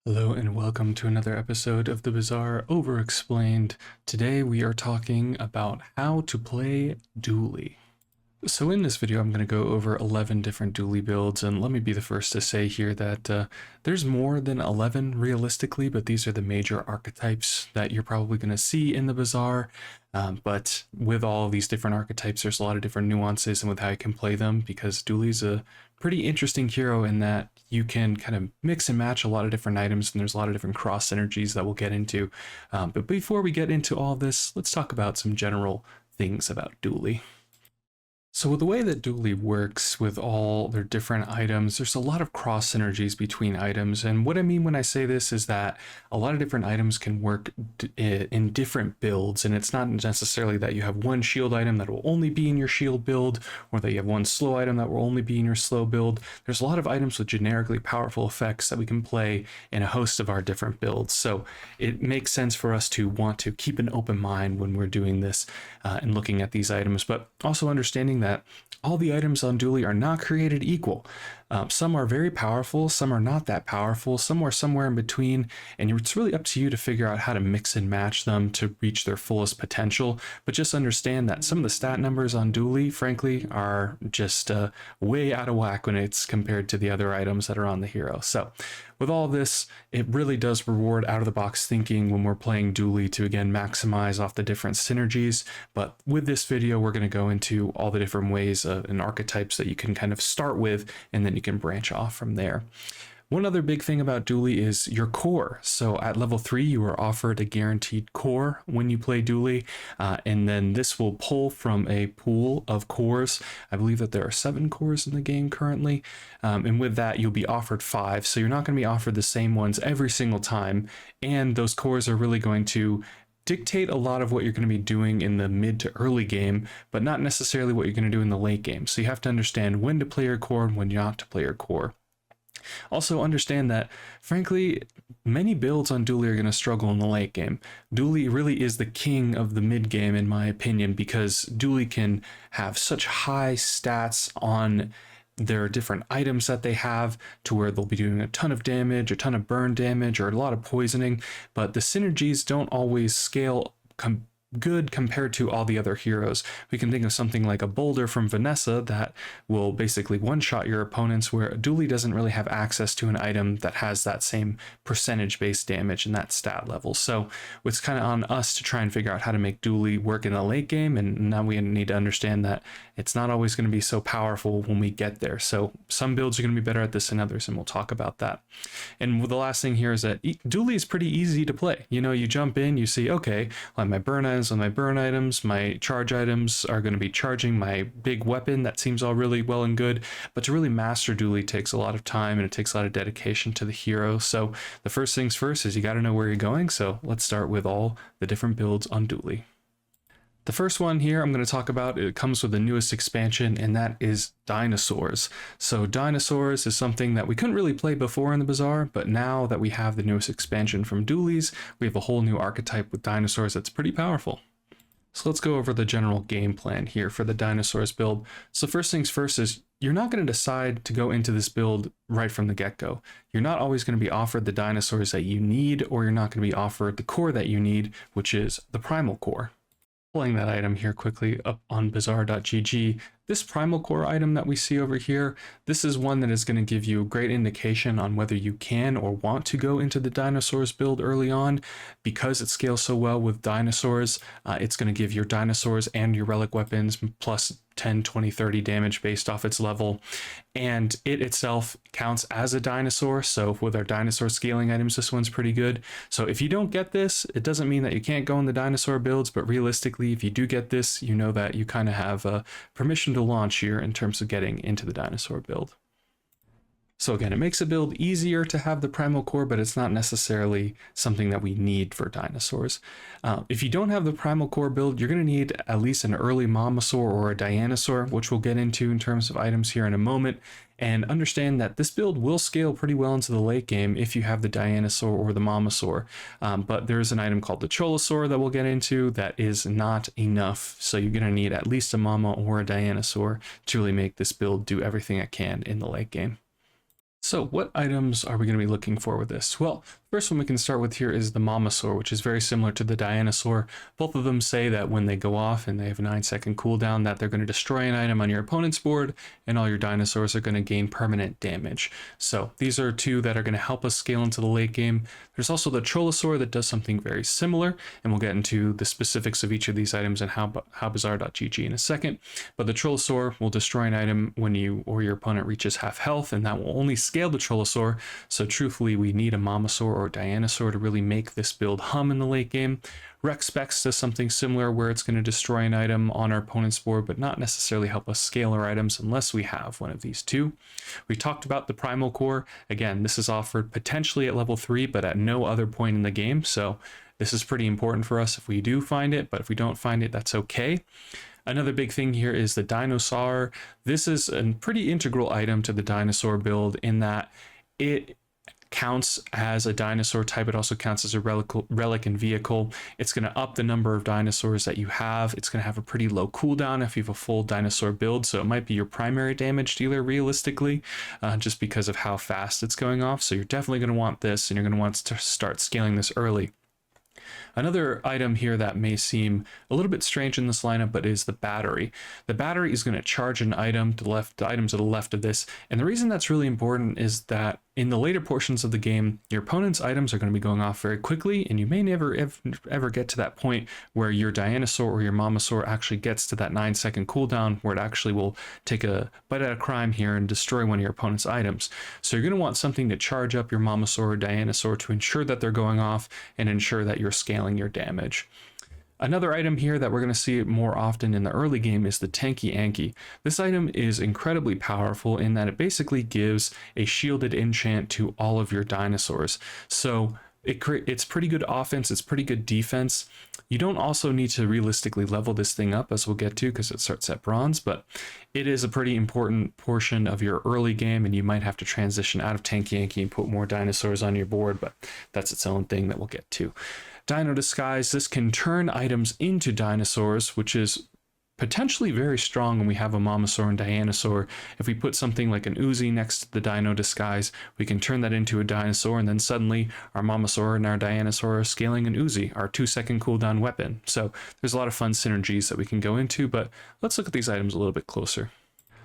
Hello and welcome to another episode of the Bazaar Over-Explained. Today we are talking about how to play Dooley. So in this video I'm going to go over 11 different Dooley builds, and let me be the first to say here that there's more than 11 realistically, but these are the major archetypes that you're probably going to see in the Bazaar. But with all of these different archetypes, there's a lot of different nuances and with how you can play them, because Dooley's a pretty interesting hero in that you can kind of mix and match a lot of different items, and there's a lot of different cross synergies that we'll get into. But before we get into all this, let's talk about some general things about Dooley. So with the way that Dooley works with all their different items, there's a lot of cross synergies between items. And what I mean when I say this is that a lot of different items can work in different builds. And it's not necessarily that you have one shield item that will only be in your shield build, or that you have one slow item that will only be in your slow build. There's a lot of items with generically powerful effects that we can play in a host of our different builds. So it makes sense for us to want to keep an open mind when we're doing this and looking at these items, but also understanding that all the items on Dooley are not created equal. Some are very powerful, some are not that powerful, some are somewhere in between, and it's really up to you to figure out how to mix and match them to reach their fullest potential. But just understand that some of the stat numbers on Dooley, frankly, are just way out of whack when it's compared to the other items that are on the hero. So with all this, it really does reward out-of-the-box thinking when we're playing Dooley to, again, maximize off the different synergies. But with this video, we're going to go into all the different ways and archetypes that you can kind of start with, and then you can branch off from there. One other big thing about Dooley is your core. So at level 3, you are offered a guaranteed core when you play Dooley, and then this will pull from a pool of cores. I believe that there are 7 cores in the game currently, and with that you'll be offered 5. So you're not going to be offered the same ones every single time, and those cores are really going to dictate a lot of what you're going to be doing in the mid to early game, but not necessarily what you're going to do in the late game. So you have to understand when to play your core and when not to play your core. Also understand that, frankly, many builds on Dooley are going to struggle in the late game. Dooley really is the king of the mid game, in my opinion, because Dooley can have such high stats on their different items that they have to where they'll be doing a ton of damage, a ton of burn damage, or a lot of poisoning, but the synergies don't always scale good compared to all the other heroes. We can think of something like a boulder from Vanessa that will basically one-shot your opponents, where Dooley doesn't really have access to an item that has that same percentage-based damage and that stat level. So it's kind of on us to try and figure out how to make Dooley work in the late game, and now we need to understand that it's not always going to be so powerful when we get there. So some builds are going to be better at this than others, and we'll talk about that. And the last thing here is that Dooley is pretty easy to play. You know, you jump in, you see, okay, well, my burn items on my burn items, my charge items are going to be charging my big weapon. That seems all really well and good, but to really master Dooley takes a lot of time, and it takes a lot of dedication to the hero. So the first things first is you got to know where you're going. So let's start with all the different builds on Dooley. The first one here I'm going to talk about, it comes with the newest expansion, and that is Dinosaurs. So Dinosaurs is something that we couldn't really play before in the Bazaar, but now that we have the newest expansion from Dooley's, we have a whole new archetype with Dinosaurs that's pretty powerful. So let's go over the general game plan here for the Dinosaurs build. So first things first is you're not going to decide to go into this build right from the get-go. You're not always going to be offered the dinosaurs that you need, or you're not going to be offered the core that you need, which is the primal core. Pulling that item here quickly up on bazaar.gg, this primal core item that we see over here, this is one that is going to give you a great indication on whether you can or want to go into the Dinosaurs build early on. Because it scales so well with Dinosaurs, it's going to give your Dinosaurs and your relic weapons plus 10, 20, 30 damage based off its level, and it itself counts as a dinosaur. So with our dinosaur scaling items, this one's pretty good. So if you don't get this, it doesn't mean that you can't go in the dinosaur builds, but realistically, if you do get this, you know that you kind of have permission to launch here in terms of getting into the dinosaur build. So again, it makes a build easier to have the primal core, but it's not necessarily something that we need for dinosaurs. If you don't have the primal core build, you're going to need at least an early momosaur or a dinosaur, which we'll get into in terms of items here in a moment. And understand that this build will scale pretty well into the late game if you have the dinosaur or the momosaur. But there's an item called the cholosaur that we'll get into that is not enough. So you're going to need at least a mama or a dinosaur to really make this build do everything it can in the late game. So what items are we going to be looking for with this? Well, first one we can start with here is the Momosaur, which is very similar to the Dinosaur. Both of them say that when they go off and they have a 9-second cooldown that they're going to destroy an item on your opponent's board and all your dinosaurs are going to gain permanent damage. So these are two that are going to help us scale into the late game. There's also the Trollosaur that does something very similar, and we'll get into the specifics of each of these items and how Bazaar.gg in a second. But the Trollosaur will destroy an item when you or your opponent reaches half health, and that will only scale the Trollosaur. So truthfully, we need a Momosaur or Dinosaur to really make this build hum in the late game. Rex Specs does something similar where it's going to destroy an item on our opponent's board, but not necessarily help us scale our items unless we have one of these two. We talked about the Primal Core. Again, this is offered potentially at level 3, but at no other point in the game. So this is pretty important for us if we do find it, but if we don't find it, that's okay. Another big thing here is the Dinosaur. This is a pretty integral item to the dinosaur build in that it counts as a dinosaur type. It also counts as a relic and vehicle. It's going to up the number of dinosaurs that you have. It's going to have a pretty low cooldown if you have a full dinosaur build, so it might be your primary damage dealer realistically, just because of how fast it's going off. So you're definitely going to want this, and you're going to want to start scaling this early. Another item here that may seem a little bit strange in this lineup, but is the battery. The battery is going to charge an item to the item to the left of this, and the reason that's really important is that in the later portions of the game, your opponent's items are going to be going off very quickly, and you may never ever get to that point where your Dinosaur or your Momosaur actually gets to that 9-second cooldown where it actually will take a bite out of crime here and destroy one of your opponent's items. So you're going to want something to charge up your Momosaur or Dinosaur to ensure that they're going off and ensure that you're scaling your damage. Another item here that we're going to see more often in the early game is the Tanky Anki. This item is incredibly powerful in that it basically gives a shielded enchant to all of your dinosaurs. So it's pretty good offense, it's pretty good defense. You don't also need to realistically level this thing up, as we'll get to, because it starts at bronze, but it is a pretty important portion of your early game, and you might have to transition out of Tanky Anki and put more dinosaurs on your board, but that's its own thing that we'll get to. Dino Disguise, this can turn items into dinosaurs, which is potentially very strong when we have a Momosaur and Dinosaur. If we put something like an Uzi next to the Dino Disguise, we can turn that into a dinosaur, and then suddenly our Momosaur and our Dinosaur are scaling an Uzi, our 2-second cooldown weapon. So there's a lot of fun synergies that we can go into, but let's look at these items a little bit closer.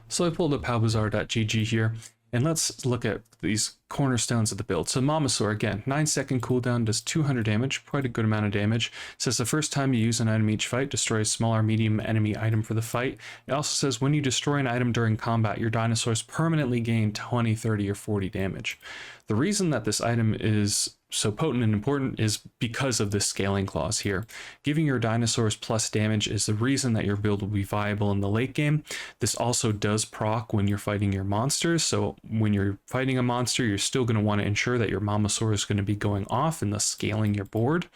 So I pulled up Bazaar.gg here, and let's look at these cornerstones of the build. So Momosaur, again, 9-second cooldown, does 200 damage, quite a good amount of damage. It says the first time you use an item each fight, destroy a small or medium enemy item for the fight. It also says when you destroy an item during combat, your dinosaurs permanently gain 20, 30, or 40 damage. The reason that this item is so potent and important is because of this scaling clause here. Giving your dinosaurs plus damage is the reason that your build will be viable in the late game. This also does proc when you're fighting your monsters, so when you're fighting a monster, you're still going to want to ensure that your Momosaur is going to be going off and thus scaling your board.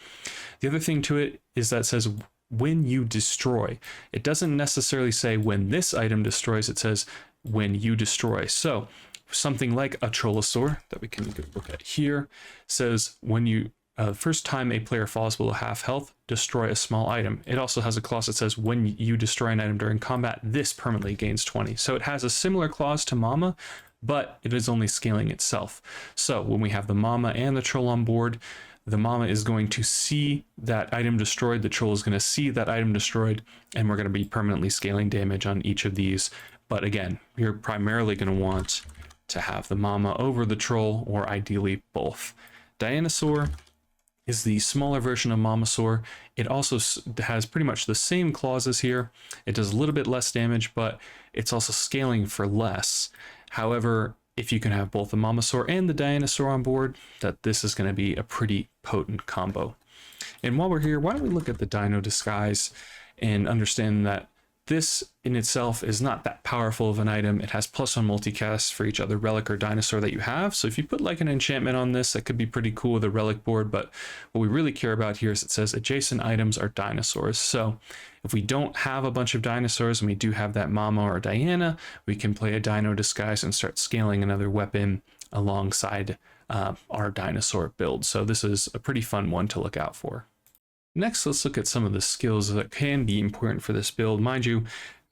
The other thing to it is that it says when you destroy. It doesn't necessarily say when this item destroys, it says when you destroy. So something like a Trollosaur that we can look at here says when you first time a player falls below half health, destroy a small item. It also has a clause that says when you destroy an item during combat, this permanently gains 20. So it has a similar clause to Mama, but it is only scaling itself. So when we have the Mama and the Troll on board, the Mama is going to see that item destroyed, the Troll is going to see that item destroyed, and we're going to be permanently scaling damage on each of these. But again, you're primarily going to want to have the Mama over the Troll, or ideally both. Dinosaur is the smaller version of Momosaur. It also has pretty much the same clauses here. It does a little bit less damage, but it's also scaling for less. However, if you can have both the Momosaur and the Dinosaur on board, that this is going to be a pretty potent combo. And while we're here, why don't we look at the Dino Disguise and understand that this in itself is not that powerful of an item. It has +1 multicast for each other relic or dinosaur that you have. So if you put like an enchantment on this, that could be pretty cool with a relic board. But what we really care about here is it says adjacent items are dinosaurs. So if we don't have a bunch of dinosaurs and we do have that Mama or Diana, we can play a Dino Disguise and start scaling another weapon alongside our dinosaur build. So this is a pretty fun one to look out for. Next, let's look at some of the skills that can be important for this build. Mind you,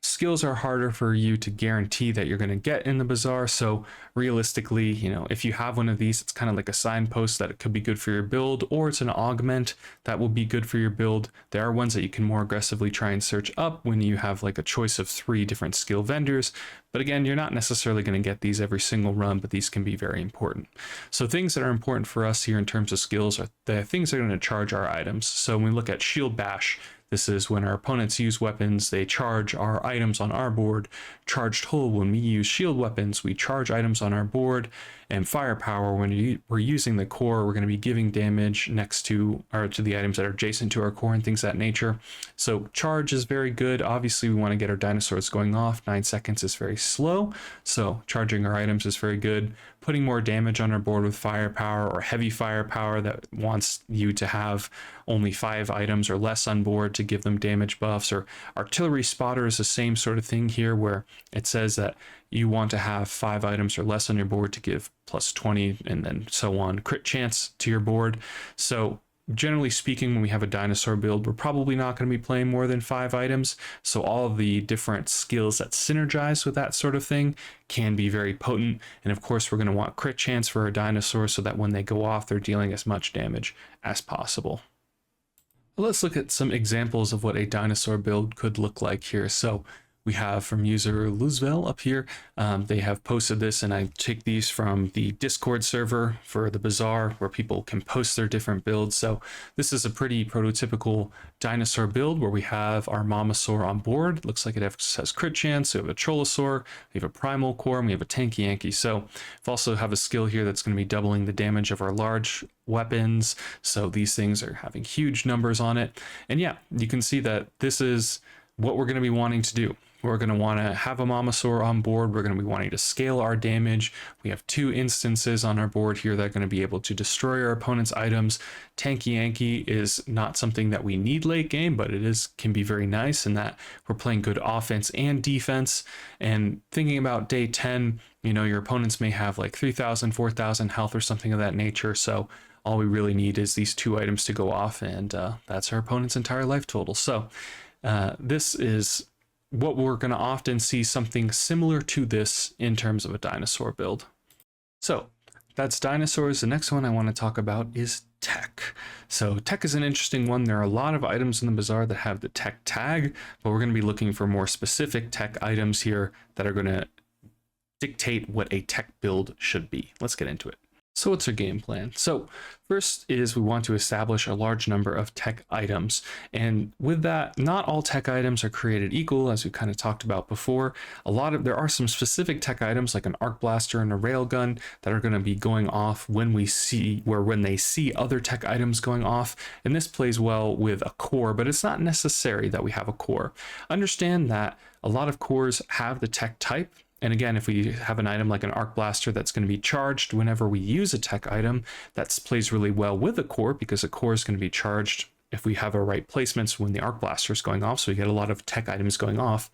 skills are harder for you to guarantee that you're going to get in the Bazaar. So realistically, if you have one of these, it's kind of like a signpost that it could be good for your build, or it's an augment that will be good for your build. There are ones that you can more aggressively try and search up when you have like a choice of 3 different skill vendors. But again, you're not necessarily going to get these every single run, but these can be very important. So things that are important for us here in terms of skills are the things that are going to charge our items. So when we look at Shield Bash, this is when our opponents use weapons, they charge our items on our board. Charged Hull, when we use shield weapons, we charge items on our board. And Firepower, when we're using the core, we're going to be giving damage next to the items that are adjacent to our core and things of that nature. So charge is very good. Obviously, we want to get our dinosaurs going off. 9 seconds is very slow, so charging our items is very good. Putting more damage on our board with Firepower or Heavy Firepower that wants you to have only 5 items or less on board to give them damage buffs. Or Artillery Spotter is the same sort of thing here, where it says that you want to have 5 items or less on your board to give plus 20 and then so on crit chance to your board. So generally speaking, when we have a dinosaur build, we're probably not going to be playing more than 5 items. So all of the different skills that synergize with that sort of thing can be very potent. And of course, we're going to want crit chance for our dinosaurs so that when they go off, they're dealing as much damage as possible. Let's look at some examples of what a dinosaur build could look like here. So we have from user Luzvel up here. They have posted this, and I take these from the Discord server for the Bazaar, where people can post their different builds. So this is a pretty prototypical dinosaur build where we have our Momosaur on board. Looks like it has crit chance. We have a Trollosaur, we have a Primal Core, and we have a Tanky Yankee. So we also have a skill here that's going to be doubling the damage of our large weapons. So these things are having huge numbers on it. And yeah, you can see that this is what we're going to be wanting to do. We're going to want to have a Momosaur on board. We're going to be wanting to scale our damage. We have 2 instances on our board here that are going to be able to destroy our opponent's items. Tanky Yankee is not something that we need late game, but it can be very nice in that we're playing good offense and defense. And thinking about day 10, your opponents may have like 3,000, 4,000 health or something of that nature. So all we really need is these 2 items to go off, and that's our opponent's entire life total. So this is what we're going to often see, something similar to this in terms of a dinosaur build. So that's dinosaurs. The next one I want to talk about is tech. So tech is an interesting one. There are a lot of items in the Bazaar that have the tech tag, but we're going to be looking for more specific tech items here that are going to dictate what a tech build should be. Let's get into it. So what's our game plan? So first is we want to establish a large number of tech items. And with that, not all tech items are created equal, as we kind of talked about before. There are some specific tech items like an arc blaster and a railgun that are going to be going off when they see other tech items going off. And this plays well with a core, but it's not necessary that we have a core. Understand that a lot of cores have the tech type. And again, if we have an item like an arc blaster that's going to be charged whenever we use a tech item, that plays really well with a core, because a core is going to be charged if we have our right placements when the arc blaster is going off. So we get a lot of tech items going off.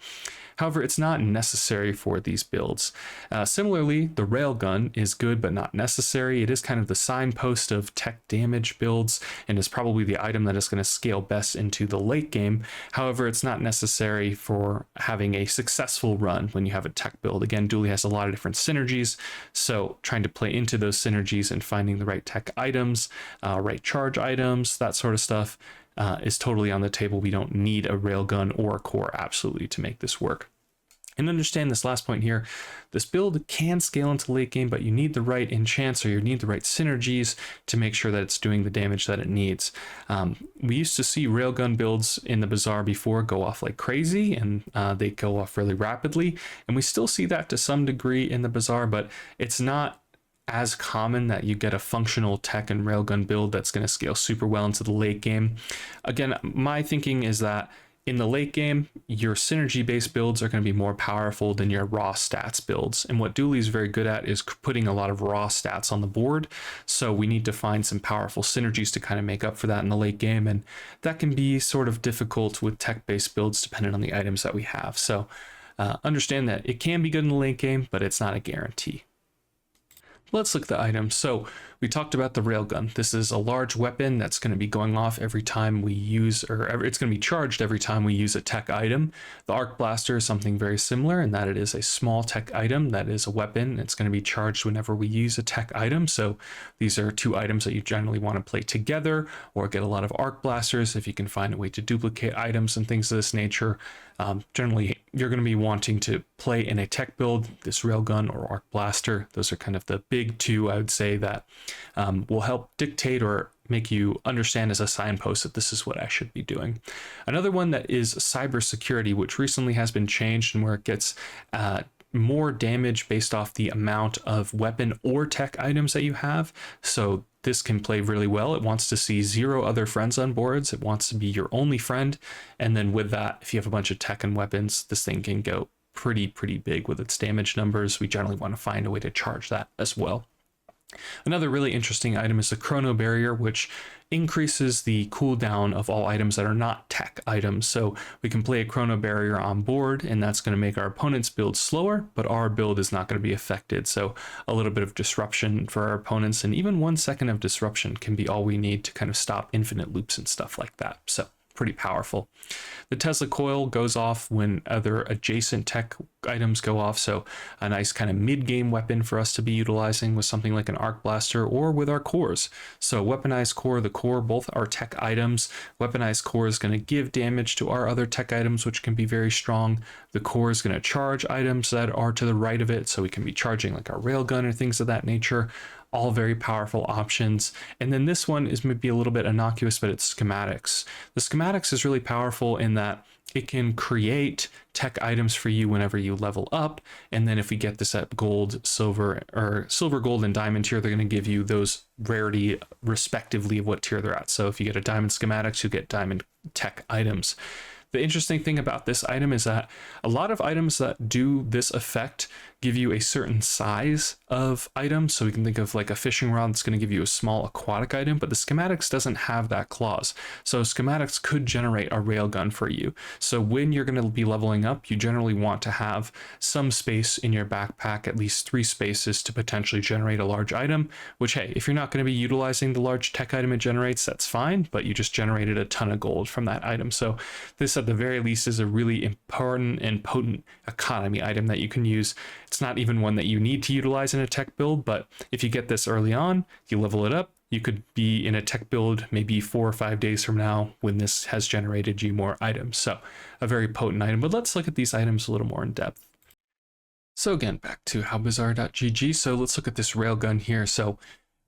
However, it's not necessary for these builds. Similarly, the railgun is good but not necessary. It is kind of the signpost of tech damage builds and is probably the item that is going to scale best into the late game. However, it's not necessary for having a successful run when you have a tech build. Again, Dooley has a lot of different synergies, so trying to play into those synergies and finding the right tech items, right charge items, that sort of stuff is totally on the table. We don't need a railgun or a core absolutely to make this work. And understand this last point here, this build can scale into late game, but you need the right enchants, or you need the right synergies to make sure that it's doing the damage that it needs. We used to see railgun builds in the Bazaar before go off like crazy, and they go off really rapidly. And we still see that to some degree in the Bazaar, but it's not as common that you get a functional tech and railgun build that's going to scale super well into the late game. Again, my thinking is that in the late game, your synergy-based builds are going to be more powerful than your raw stats builds. And what Dooley is very good at is putting a lot of raw stats on the board. So we need to find some powerful synergies to kind of make up for that in the late game. And that can be sort of difficult with tech-based builds depending on the items that we have. So understand that it can be good in the late game, but it's not a guarantee. Let's look at the items. So we talked about the railgun. This is a large weapon that's going to be going off every time we use, or it's going to be charged every time we use a tech item. The arc blaster is something very similar in that it is a small tech item that is a weapon. It's going to be charged whenever we use a tech item. So these are two items that you generally want to play together, or get a lot of arc blasters if you can find a way to duplicate items and things of this nature. Generally, you're going to be wanting to play in a tech build, this railgun or arc blaster. Those are kind of the big two, I would say, that will help dictate or make you understand as a signpost that this is what I should be doing. Another one that is cybersecurity, which recently has been changed and where it gets more damage based off the amount of weapon or tech items that you have. So this can play really well. It wants to see 0 other friends on boards. It wants to be your only friend. And then with that, if you have a bunch of tech and weapons, this thing can go pretty big with its damage numbers. We generally want to find a way to charge that as well. Another really interesting item is the chrono barrier, which increases the cooldown of all items that are not tech items. So we can play a chrono barrier on board, and that's going to make our opponent's build slower, but our build is not going to be affected. So a little bit of disruption for our opponents, and even 1 second of disruption can be all we need to kind of stop infinite loops and stuff like that. So pretty powerful. The Tesla coil goes off when other adjacent tech items go off, so a nice kind of mid-game weapon for us to be utilizing with something like an arc blaster or with our cores. So weaponized core, the core, both are tech items. Weaponized core is going to give damage to our other tech items, which can be very strong. The core is going to charge items that are to the right of it, so we can be charging like our railgun or things of that nature. All very powerful options. And then this one is maybe a little bit innocuous, but it's schematics. The schematics is really powerful in that it can create tech items for you whenever you level up. And then if we get this at gold, silver, or silver, gold, and diamond tier, they're going to give you those rarity respectively of what tier they're at. So if you get a diamond schematics, you get diamond tech items. The interesting thing about this item is that a lot of items that do this effect give you a certain size of item. So we can think of like a fishing rod that's going to give you a small aquatic item, but the schematics doesn't have that clause. So schematics could generate a railgun for you. So when you're going to be leveling up, you generally want to have some space in your backpack, at least 3 spaces to potentially generate a large item, which, hey, if you're not going to be utilizing the large tech item it generates, that's fine, but you just generated a ton of gold from that item. So this at the very least is a really important and potent economy item that you can use. It's not even one that you need to utilize in a tech build, but if you get this early on, you level it up, you could be in a tech build maybe 4 or 5 days from now when this has generated you more items. So a very potent item, but let's look at these items a little more in depth. So again, back to howbazaar.gg. So let's look at this railgun here. So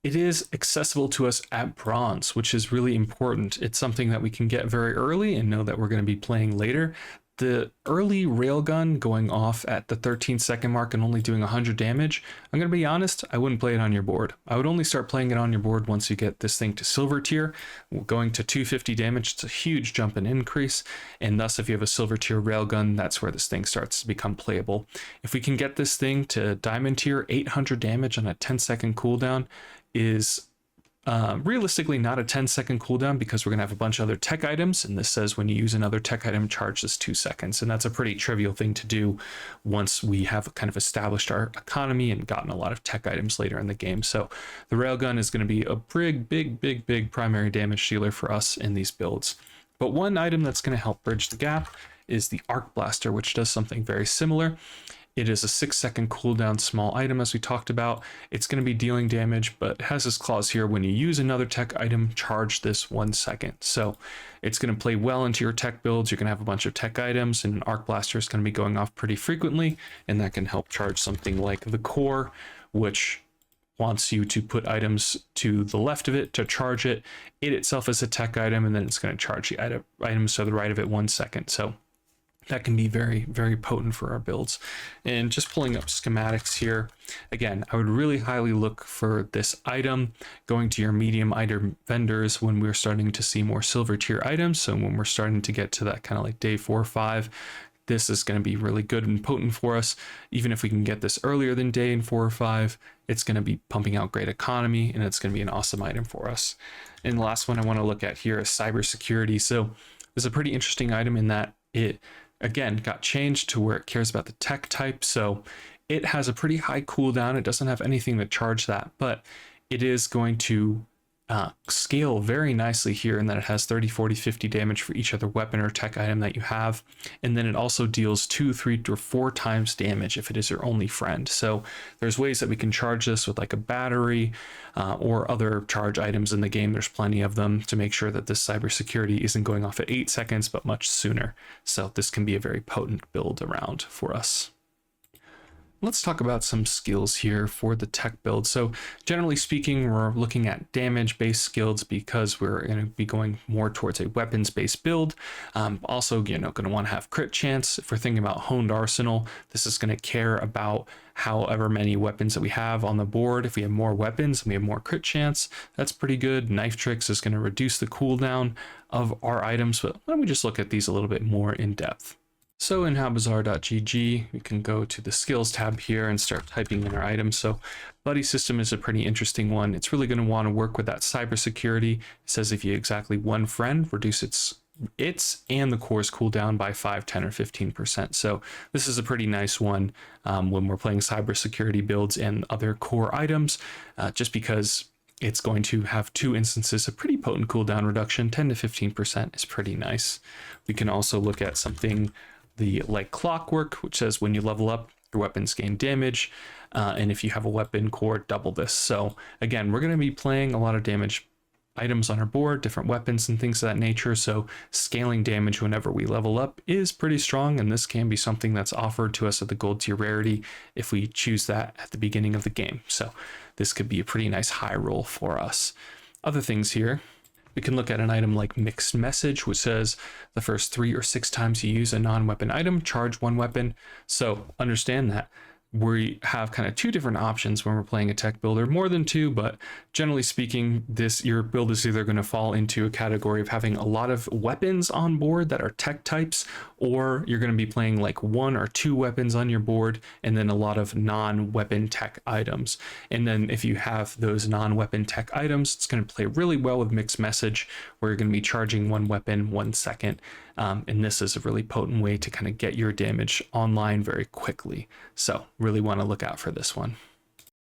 it is accessible to us at bronze, which is really important. It's something that we can get very early and know that we're going to be playing later. The early railgun going off at the 13-second mark and only doing 100 damage, I'm going to be honest, I wouldn't play it on your board. I would only start playing it on your board once you get this thing to silver tier. Going to 250 damage, it's a huge jump in increase, and thus if you have a silver tier railgun, that's where this thing starts to become playable. If we can get this thing to diamond tier, 800 damage on a 10-second cooldown is realistically not a 10-second cooldown because we're going to have a bunch of other tech items, and this says when you use another tech item, charge this 2 seconds, and that's a pretty trivial thing to do once we have kind of established our economy and gotten a lot of tech items later in the game. So the railgun is going to be a big primary damage dealer for us in these builds. But one item that's going to help bridge the gap is the arc blaster, which does something very similar. It is a 6-second cooldown small item, as we talked about. It's going to be dealing damage, but it has this clause here: when you use another tech item, charge this 1 second. So it's going to play well into your tech builds. You're going to have a bunch of tech items, and an arc blaster is going to be going off pretty frequently, and that can help charge something like the core, which wants you to put items to the left of it to charge it. It itself is a tech item, and then it's going to charge the items to the right of it 1 second. So that can be very potent for our builds. And just pulling up schematics here, again, I would really highly look for this item, going to your medium item vendors when we're starting to see more silver tier items. So when we're starting to get to that kind of like day 4 or 5, this is going to be really good and potent for us. Even if we can get this earlier than day 4 or 5, it's going to be pumping out great economy, and it's going to be an awesome item for us. And the last one I want to look at here is cybersecurity. So it's a pretty interesting item in that it, again, got changed to where it cares about the tech type. So it has a pretty high cooldown. It doesn't have anything to charge that, but it is going to scale very nicely here in that it has 30, 40, 50 damage for each other weapon or tech item that you have. And then it also deals 2, 3, or 4 times damage if it is your only friend. So there's ways that we can charge this with like a battery or other charge items in the game. There's plenty of them to make sure that this cybersecurity isn't going off at 8 seconds, but much sooner. So this can be a very potent build around for us. Let's talk about some skills here for the tech build. So generally speaking, we're looking at damage-based skills because we're going to be going more towards a weapons-based build. Also, going to want to have crit chance. If we're thinking about honed arsenal, this is going to care about however many weapons that we have on the board. If we have more weapons and we have more crit chance, that's pretty good. Knife tricks is going to reduce the cooldown of our items, but why don't we just look at these a little bit more in depth. So in howbazaar.gg, we can go to the skills tab here and start typing in our items. So buddy system is a pretty interesting one. It's really going to want to work with that cybersecurity. It says if you exactly one friend, reduce its and the core's cooldown by 5, 10, or 15%. So this is a pretty nice one when we're playing cybersecurity builds and other core items, just because it's going to have 2 instances of pretty potent cooldown reduction. 10 to 15% is pretty nice. We can also look at something like clockwork, which says when you level up, your weapons gain damage, and if you have a weapon core, double this. So again, we're going to be playing a lot of damage items on our board, different weapons and things of that nature, so scaling damage whenever we level up is pretty strong, and this can be something that's offered to us at the gold tier rarity if we choose that at the beginning of the game. So this could be a pretty nice high roll for us. Other things here, we can look at an item like Mixed Message, which says the first 3 or 6 times you use a non-weapon item, charge 1 weapon. So understand that we have kind of 2 different options when we're playing a tech builder, more than 2, but generally speaking, your build is either going to fall into a category of having a lot of weapons on board that are tech types, or you're going to be playing like 1 or 2 weapons on your board and then a lot of non-weapon tech items. And then if you have those non-weapon tech items, it's going to play really well with Mixed Message, where you're going to be charging 1 weapon 1 second. And this is a really potent way to kind of get your damage online very quickly. So really want to look out for this one.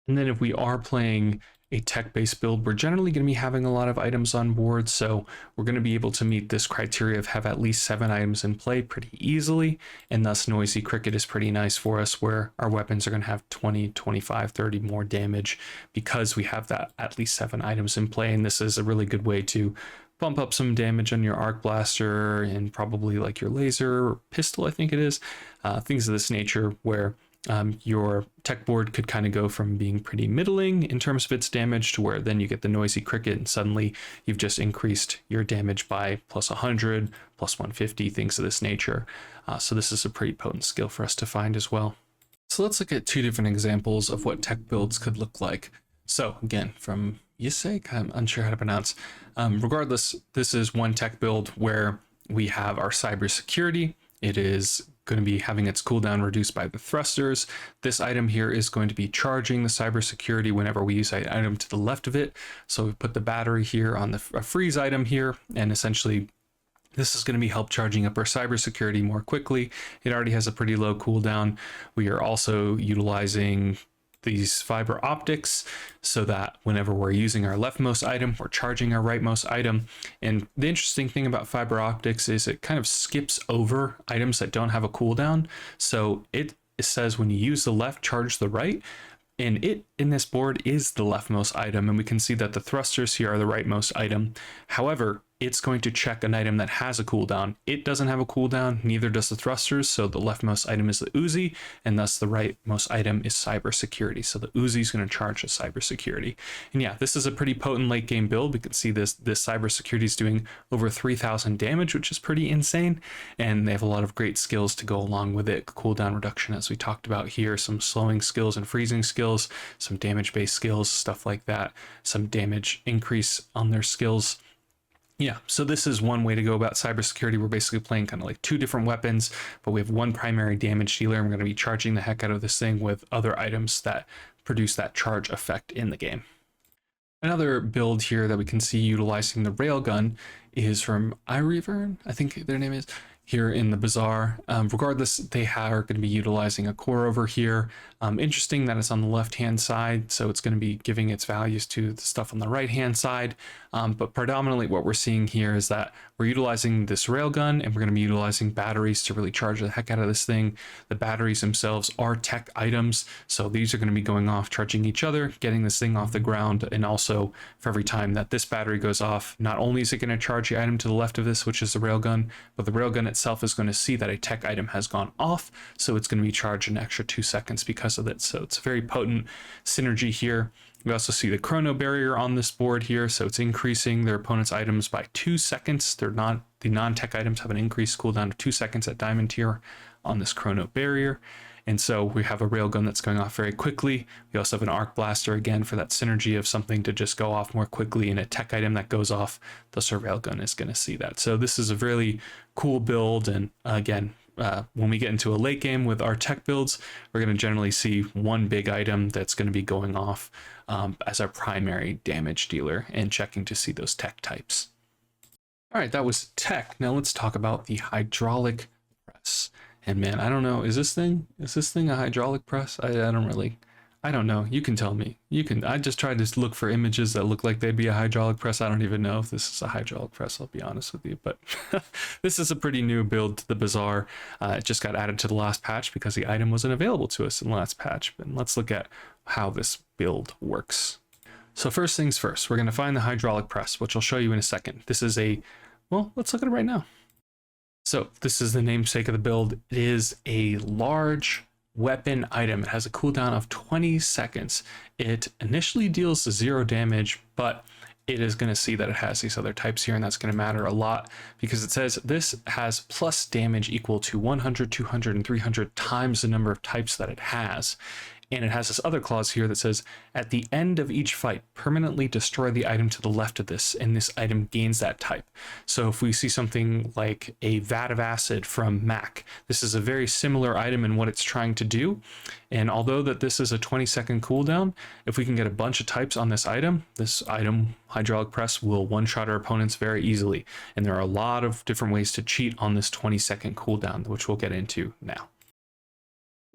And then if we are playing a tech-based build, we're generally going to be having a lot of items on board. So we're going to be able to meet this criteria of have at least 7 items in play pretty easily. And thus Noisy Cricket is pretty nice for us, where our weapons are going to have 20, 25, 30 more damage because we have that at least 7 items in play. And this is a really good way to bump up some damage on your arc blaster and probably like your laser or pistol, I think it is, things of this nature, where your tech board could kind of go from being pretty middling in terms of its damage to where then you get the Noisy Cricket and suddenly you've just increased your damage by plus 100, plus 150, things of this nature. So this is a pretty potent skill for us to find as well. So let's look at 2 different examples of what tech builds could look like. So again, from Yisek, I'm unsure how to pronounce. Regardless, this is one tech build where we have our cybersecurity. It is going to be having its cooldown reduced by the thrusters. This item here is going to be charging the cybersecurity whenever we use an item to the left of it. So we put the battery here on the freeze item here, and essentially this is going to be help charging up our cybersecurity more quickly. It already has a pretty low cooldown. We are also utilizing these fiber optics so that whenever we're using our leftmost item, we're charging our rightmost item. And the interesting thing about fiber optics is it kind of skips over items that don't have a cooldown. So it says when you use the left, charge the right. And it in this board is the leftmost item, and we can see that the thrusters here are the rightmost item. However, it's going to check an item that has a cooldown. It doesn't have a cooldown, neither does the thrusters, so the leftmost item is the Uzi, and thus the rightmost item is cybersecurity. So the Uzi is going to charge the cybersecurity. And yeah, this is a pretty potent late game build. We can see this cybersecurity is doing over 3,000 damage, which is pretty insane, and they have a lot of great skills to go along with it. Cooldown reduction, as we talked about here, some slowing skills and freezing skills, some damage-based skills, stuff like that, some damage increase on their skills. Yeah, so this is one way to go about cybersecurity. We're basically playing kind of like 2 different weapons, but we have one primary damage dealer, and we're going to be charging the heck out of this thing with other items that produce that charge effect in the game. Another build here that we can see utilizing the railgun is from Irevern, I think their name is. here in the Bazaar. Regardless, they are going to be utilizing a core over here. Interesting that it's on the left-hand side, so it's going to be giving its values to the stuff on the right-hand side. But predominantly what we're seeing here is that we're utilizing this railgun, and we're going to be utilizing batteries to really charge the heck out of this thing. The batteries themselves are tech items, so these are going to be going off, charging each other, getting this thing off the ground, and also for every time that this battery goes off, not only is it going to charge the item to the left of this, which is the railgun, but the railgun itself is going to see that a tech item has gone off, so it's going to be charged an extra 2 seconds because of it. So it's a very potent synergy here. We also see the chrono barrier on this board here, so it's increasing their opponent's items by 2 seconds. The non-tech items have an increased cooldown of 2 seconds at diamond tier on this chrono barrier. And so we have a railgun that's going off very quickly. We also have an arc blaster again for that synergy of something to just go off more quickly, and a tech item that goes off, thus our railgun is going to see that. So this is a really cool build, and again, when we get into a late game with our tech builds, we're going to generally see one big item that's going to be going off as our primary damage dealer and checking to see those tech types. All right, that was tech. Now let's talk about the hydraulic press. And man, I don't know, is this thing a hydraulic press? I don't know. You can tell me. I just tried to look for images that look like they'd be a hydraulic press. I don't even know if this is a hydraulic press, I'll be honest with you, but this is a pretty new build to the Bazaar. It just got added to the last patch because the item wasn't available to us in the last patch. But let's look at how this build works. So first things first, we're going to find the hydraulic press, which I'll show you in a second. This is well, let's look at it right now. So this is the namesake of the build. It is a large weapon item. It has a cooldown of 20 seconds. It initially deals 0 damage, but it is going to see that it has these other types here, and that's going to matter a lot because it says this has plus damage equal to 100, 200, and 300 times the number of types that it has. And it has this other clause here that says, at the end of each fight, permanently destroy the item to the left of this, and this item gains that type. So if we see something like a vat of acid from Mac, this is a very similar item in what it's trying to do. And although that this is a 20-second cooldown, if we can get a bunch of types on this item, hydraulic press, will one-shot our opponents very easily. And there are a lot of different ways to cheat on this 20-second cooldown, which we'll get into now.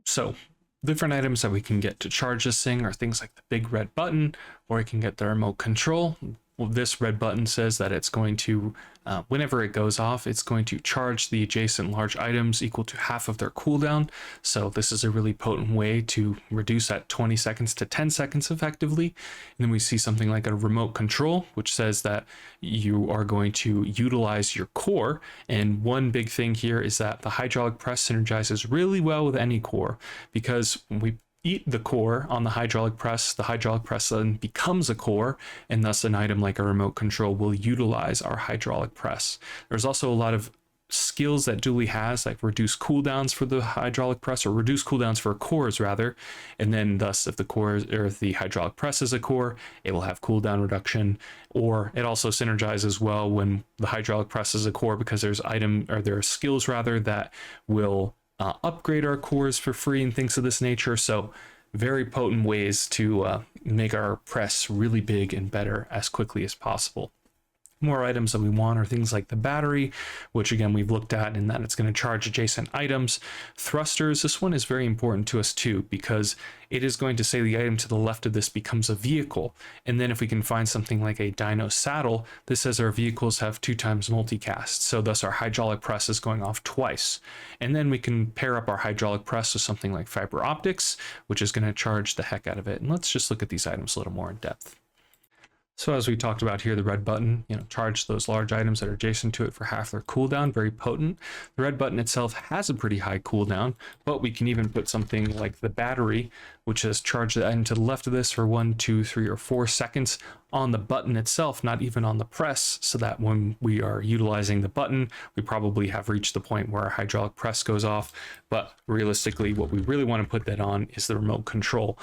So different items that we can get to charge this thing are things like the big red button, or you can get the remote control. Well, this red button says that it's going to, whenever it goes off, it's going to charge the adjacent large items equal to half of their cooldown. So this is a really potent way to reduce that 20 seconds to 10 seconds effectively. And then we see something like a remote control, which says that you are going to utilize your core. And one big thing here is that the hydraulic press synergizes really well with any core, because when we eat the core on the hydraulic press then becomes a core, and thus an item like a remote control will utilize our hydraulic press. There's also a lot of skills that Dooley has, like reduce cooldowns for the hydraulic press, or reduce cooldowns for cores rather, and then thus if the core or if the hydraulic press is a core, it will have cooldown reduction. Or it also synergizes well when the hydraulic press is a core, because there are skills rather that will upgrade our cores for free and things of this nature. So very potent ways to make our press really big and better as quickly as possible. More items that we want are things like the battery, which again we've looked at, in that it's going to charge adjacent items. Thrusters, this one is very important to us too, because it is going to say the item to the left of this becomes a vehicle. And then if we can find something like a dino saddle, this says our vehicles have 2 times multicast, so thus our hydraulic press is going off twice. And then we can pair up our hydraulic press with something like fiber optics, which is going to charge the heck out of it. And let's just look at these items a little more in depth. So as we talked about here, the red button, charge those large items that are adjacent to it for half their cooldown, very potent. The red button itself has a pretty high cooldown, but we can even put something like the battery, which has charged the item to the left of this for 1, 2, 3, or 4 seconds on the button itself, not even on the press, so that when we are utilizing the button, we probably have reached the point where our hydraulic press goes off. But realistically, what we really want to put that on is the remote control.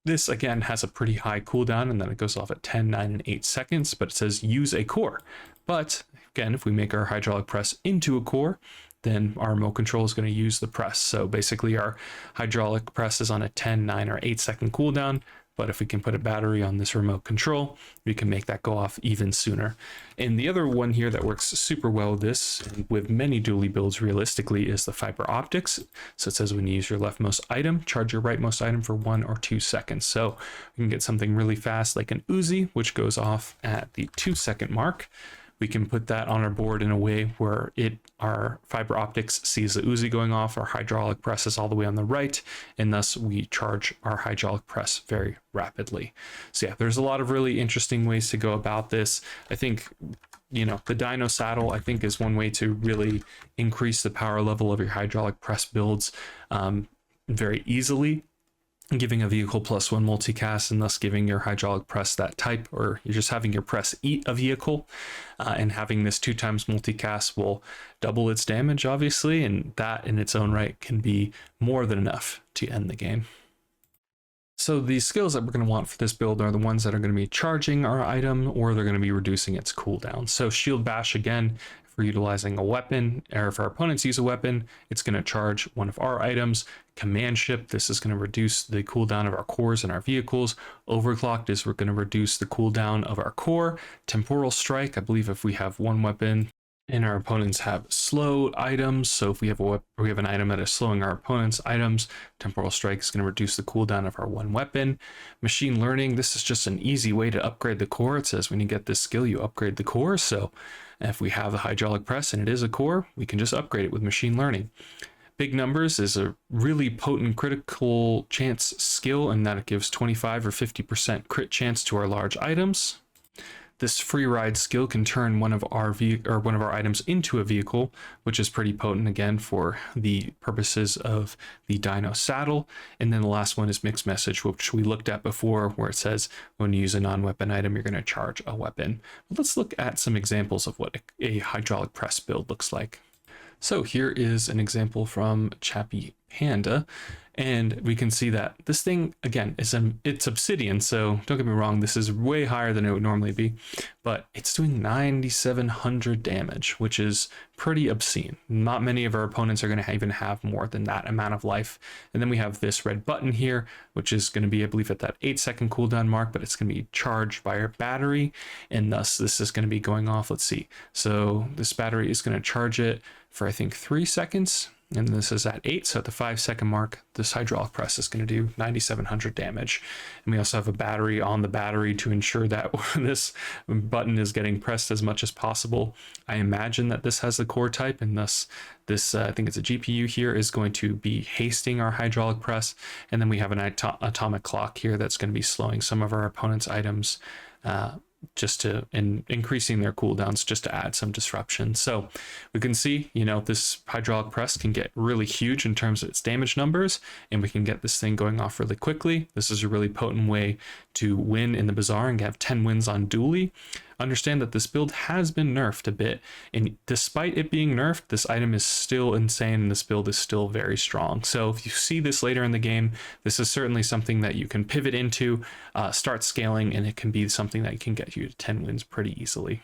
This again has a pretty high cooldown, and then it goes off at 10, 9, and 8 seconds, but it says use a core. But again, if we make our hydraulic press into a core, then our remote control is going to use the press. So basically our hydraulic press is on a 10, 9, or 8 second cooldown. but if we can put a battery on this remote control, we can make that go off even sooner. And the other one here that works super well with this, and with many Dooley builds realistically, is the fiber optics. So it says when you use your leftmost item, charge your rightmost item for 1 or 2 seconds. So we can get something really fast like an Uzi, which goes off at the 2-second mark. We can put that on our board in a way where our fiber optics sees the Uzi going off, our hydraulic press is all the way on the right, and thus we charge our hydraulic press very rapidly. So yeah, there's a lot of really interesting ways to go about this. I think, you know, the Dino saddle, I think, is one way to really increase the power level of your hydraulic press builds very easily, giving a vehicle +1 multicast and thus giving your hydraulic press that type, or you're just having your press eat a vehicle, and having this 2x multicast will double its damage, obviously, and that in its own right can be more than enough to end the game. So the skills that we're going to want for this build are the ones that are going to be charging our item, or they're going to be reducing its cooldown. So shield bash, again, if we're utilizing a weapon, or if our opponents use a weapon, it's going to charge one of our items. Command ship, this is going to reduce the cooldown of our cores in our vehicles. Overclocked is we're going to reduce the cooldown of our core. Temporal strike, I believe if we have one weapon and our opponents have slow items, so if we have an item that is slowing our opponent's items, temporal strike is going to reduce the cooldown of our one weapon. Machine learning, this is just an easy way to upgrade the core. It says when you get this skill, you upgrade the core. So if we have the hydraulic press and it is a core, we can just upgrade it with machine learning. Big numbers is a really potent critical chance skill, in that it gives 25 or 50% crit chance to our large items. This free ride skill can turn one of our items into a vehicle, which is pretty potent again for the purposes of the Dino saddle. And then the last one is mixed message, which we looked at before, where it says when you use a non-weapon item, you're going to charge a weapon. But let's look at some examples of what a hydraulic press build looks like. So here is an example from Chappy Panda, and we can see that this thing, again, it's obsidian, so don't get me wrong, this is way higher than it would normally be, but it's doing 9,700 damage, which is pretty obscene. Not many of our opponents are going to even have more than that amount of life. And then we have this red button here, which is going to be, I believe, at that 8-second cooldown mark, but it's going to be charged by our battery, and thus this is going to be going off. Let's see. So this battery is going to charge it for, I think, 3 seconds. And this is at 8, so at the 5-second mark, this hydraulic press is going to do 9,700 damage. And we also have a battery on the battery to ensure that this button is getting pressed as much as possible. I imagine that this has the core type, and thus this, I think it's a GPU here, is going to be hasting our hydraulic press. And then we have an atomic clock here that's going to be slowing some of our opponent's items, and increasing their cooldowns just to add some disruption. So we can see, you know, this hydraulic press can get really huge in terms of its damage numbers, and we can get this thing going off really quickly. This is a really potent way to win in the Bazaar and have 10 wins on Dooley. Understand that this build has been nerfed a bit, and despite it being nerfed, this item is still insane and this build is still very strong. So if you see this later in the game, this is certainly something that you can pivot into, start scaling, and it can be something that can get you to 10 wins pretty easily.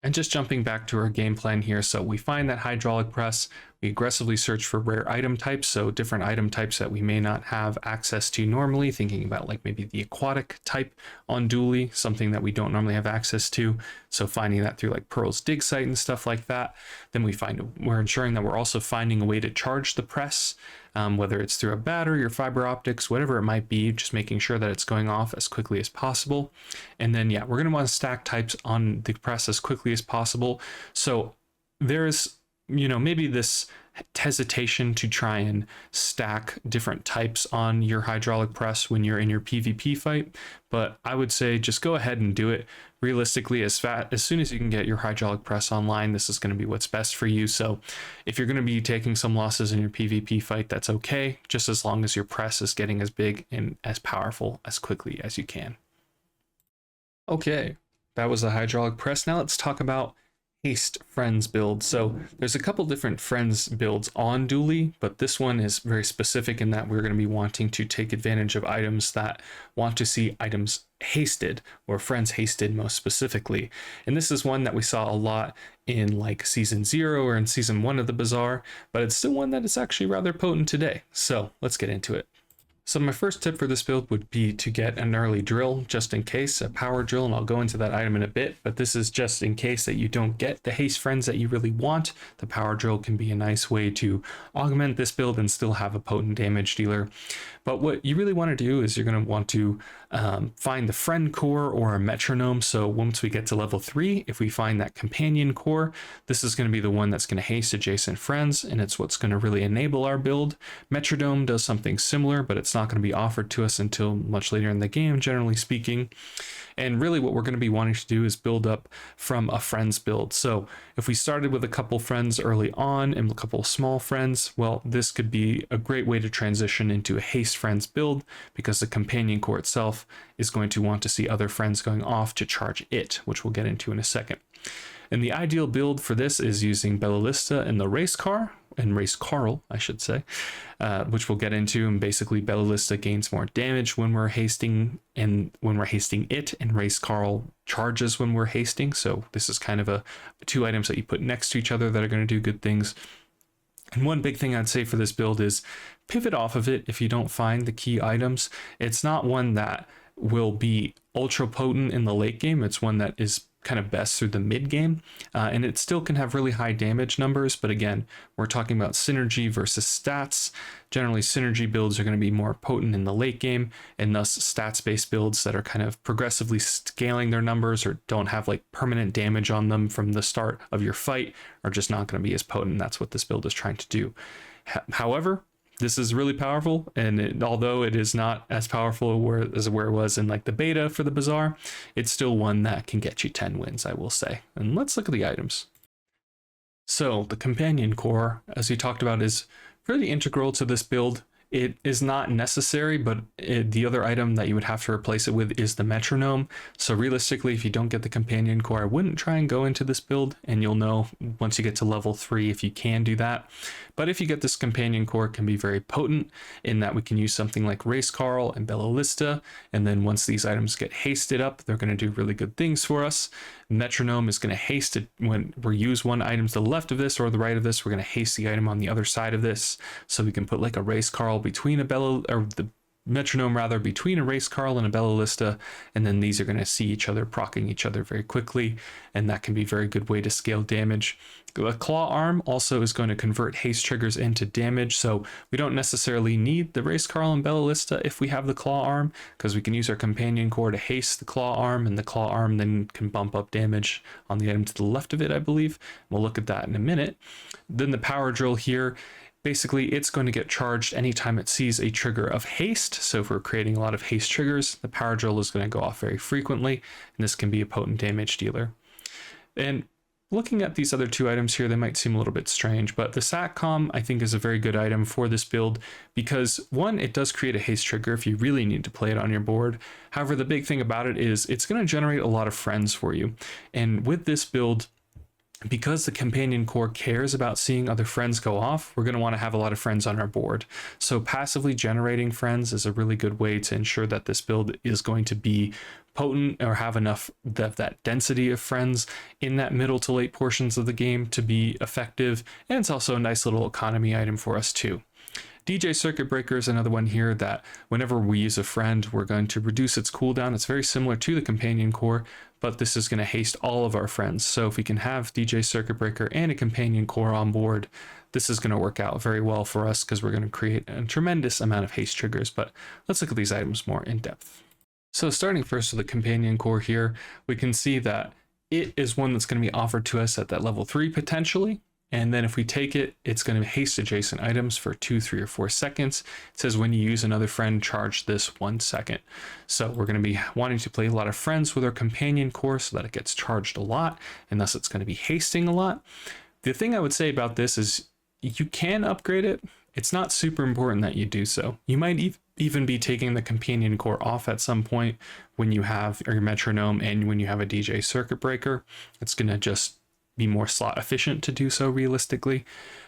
And just jumping back to our game plan here, so we find that hydraulic press, we aggressively search for rare item types, so different item types that we may not have access to normally, thinking about like maybe the aquatic type on Dooley, something that we don't normally have access to, so finding that through like Pearl's dig site and stuff like that. Then we're ensuring that we're also finding a way to charge the press, whether it's through a battery or fiber optics, whatever it might be, just making sure that it's going off as quickly as possible. And then, yeah, we're going to want to stack types on the press as quickly as possible. So there's, you know, maybe this hesitation to try and stack different types on your hydraulic press when you're in your PvP fight, but I would say just go ahead and do it. Realistically, as soon as you can get your hydraulic press online, this is going to be what's best for you. So if you're going to be taking some losses in your PvP fight, that's okay, just as long as your press is getting as big and as powerful as quickly as you can. Okay, that was the hydraulic press. Now let's talk about Haste Friends build. So there's a couple different Friends builds on Dooley, but this one is very specific in that we're going to be wanting to take advantage of items that want to see items hasted, or friends hasted most specifically. And this is one that we saw a lot in like season 0 or in season 1 of the Bazaar, but it's still one that is actually rather potent today. So let's get into it. So my first tip for this build would be to get an early drill, just in case, a power drill, and I'll go into that item in a bit, but this is just in case that you don't get the haste friends that you really want. The power drill can be a nice way to augment this build and still have a potent damage dealer. But what you really want to do is you're going to want to find the friend core or a metronome. So once we get to level 3, if we find that companion core, this is going to be the one that's going to haste adjacent friends, and it's what's going to really enable our build. Metronome does something similar, but it's not going to be offered to us until much later in the game, generally speaking. And really what we're going to be wanting to do is build up from a friends build. So if we started with a couple friends early on and a couple small friends, well, this could be a great way to transition into a haste friends build, because the companion core itself is going to want to see other friends going off to charge it, which we'll get into in a second. And the ideal build for this is using Bellista and the race car, and race Carl, I should say, which we'll get into. And basically Bellista gains more damage when we're hasting, and when we're hasting it, and race Carl charges when we're hasting. So this is kind of two items that you put next to each other that are going to do good things. And one big thing I'd say for this build is pivot off of it if you don't find the key items. It's not one that will be ultra potent in the late game. It's one that is kind of best through the mid game, and it still can have really high damage numbers. But again, we're talking about synergy versus stats. Generally, synergy builds are going to be more potent in the late game, and thus stats-based builds that are kind of progressively scaling their numbers or don't have like permanent damage on them from the start of your fight are just not going to be as potent. That's what this build is trying to do. However, this is really powerful, and although it is not as powerful as where it was in like the beta for the Bazaar, it's still one that can get you 10 wins, I will say. And let's look at the items. So the companion core, as we talked about, is pretty integral to this build. It is not necessary, but the other item that you would have to replace it with is the metronome. So realistically, if you don't get the companion core, I wouldn't try and go into this build, and you'll know once you get to level 3 if you can do that. But if you get this companion core, it can be very potent in that we can use something like Race Carl and Bellista, and then once these items get hasted up, they're going to do really good things for us. Metronome is going to haste it when we use one item to the left of this or the right of this. We're going to haste the item on the other side of this, so we can put like a Race Carl between the metronome rather between a Race Carl and a Bellista, and then these are going to see each other proccing each other very quickly, and that can be a very good way to scale damage. A claw arm also is going to convert haste triggers into damage, so we don't necessarily need the Race Carl and Bellista if we have the claw arm, because we can use our companion core to haste the claw arm, and the claw arm then can bump up damage on the item to the left of it, I believe. We'll look at that in a minute. Then the power drill here, basically it's going to get charged anytime it sees a trigger of haste. So if we're creating a lot of haste triggers, the power drill is going to go off very frequently, and this can be a potent damage dealer. And looking at these other two items here, they might seem a little bit strange, but the SATCOM I think is a very good item for this build because one, it does create a haste trigger if you really need to play it on your board. However, the big thing about it is it's going to generate a lot of friends for you. And with this build, because the companion core cares about seeing other friends go off, we're going to want to have a lot of friends on our board. So passively generating friends is a really good way to ensure that this build is going to be potent or have enough of that density of friends in that middle to late portions of the game to be effective. And it's also a nice little economy item for us too. DJ Circuit Breaker is another one here that whenever we use a friend, we're going to reduce its cooldown. It's very similar to the companion core, but this is going to haste all of our friends. So if we can have DJ Circuit Breaker and a companion core on board, this is going to work out very well for us because we're going to create a tremendous amount of haste triggers. But let's look at these items more in depth. So starting first with the companion core here, we can see that it is one that's going to be offered to us at that level 3 potentially. And then if we take it, it's going to haste adjacent items for 2, 3, or 4 seconds. It says when you use another friend, charge this 1 second. So we're going to be wanting to play a lot of friends with our companion core so that it gets charged a lot, and thus it's going to be hasting a lot. The thing I would say about this is you can upgrade it. It's not super important that you do so. You might even be taking the companion core off at some point when you have your metronome and when you have a DJ Circuit Breaker. It's going to just be more slot efficient to do so realistically.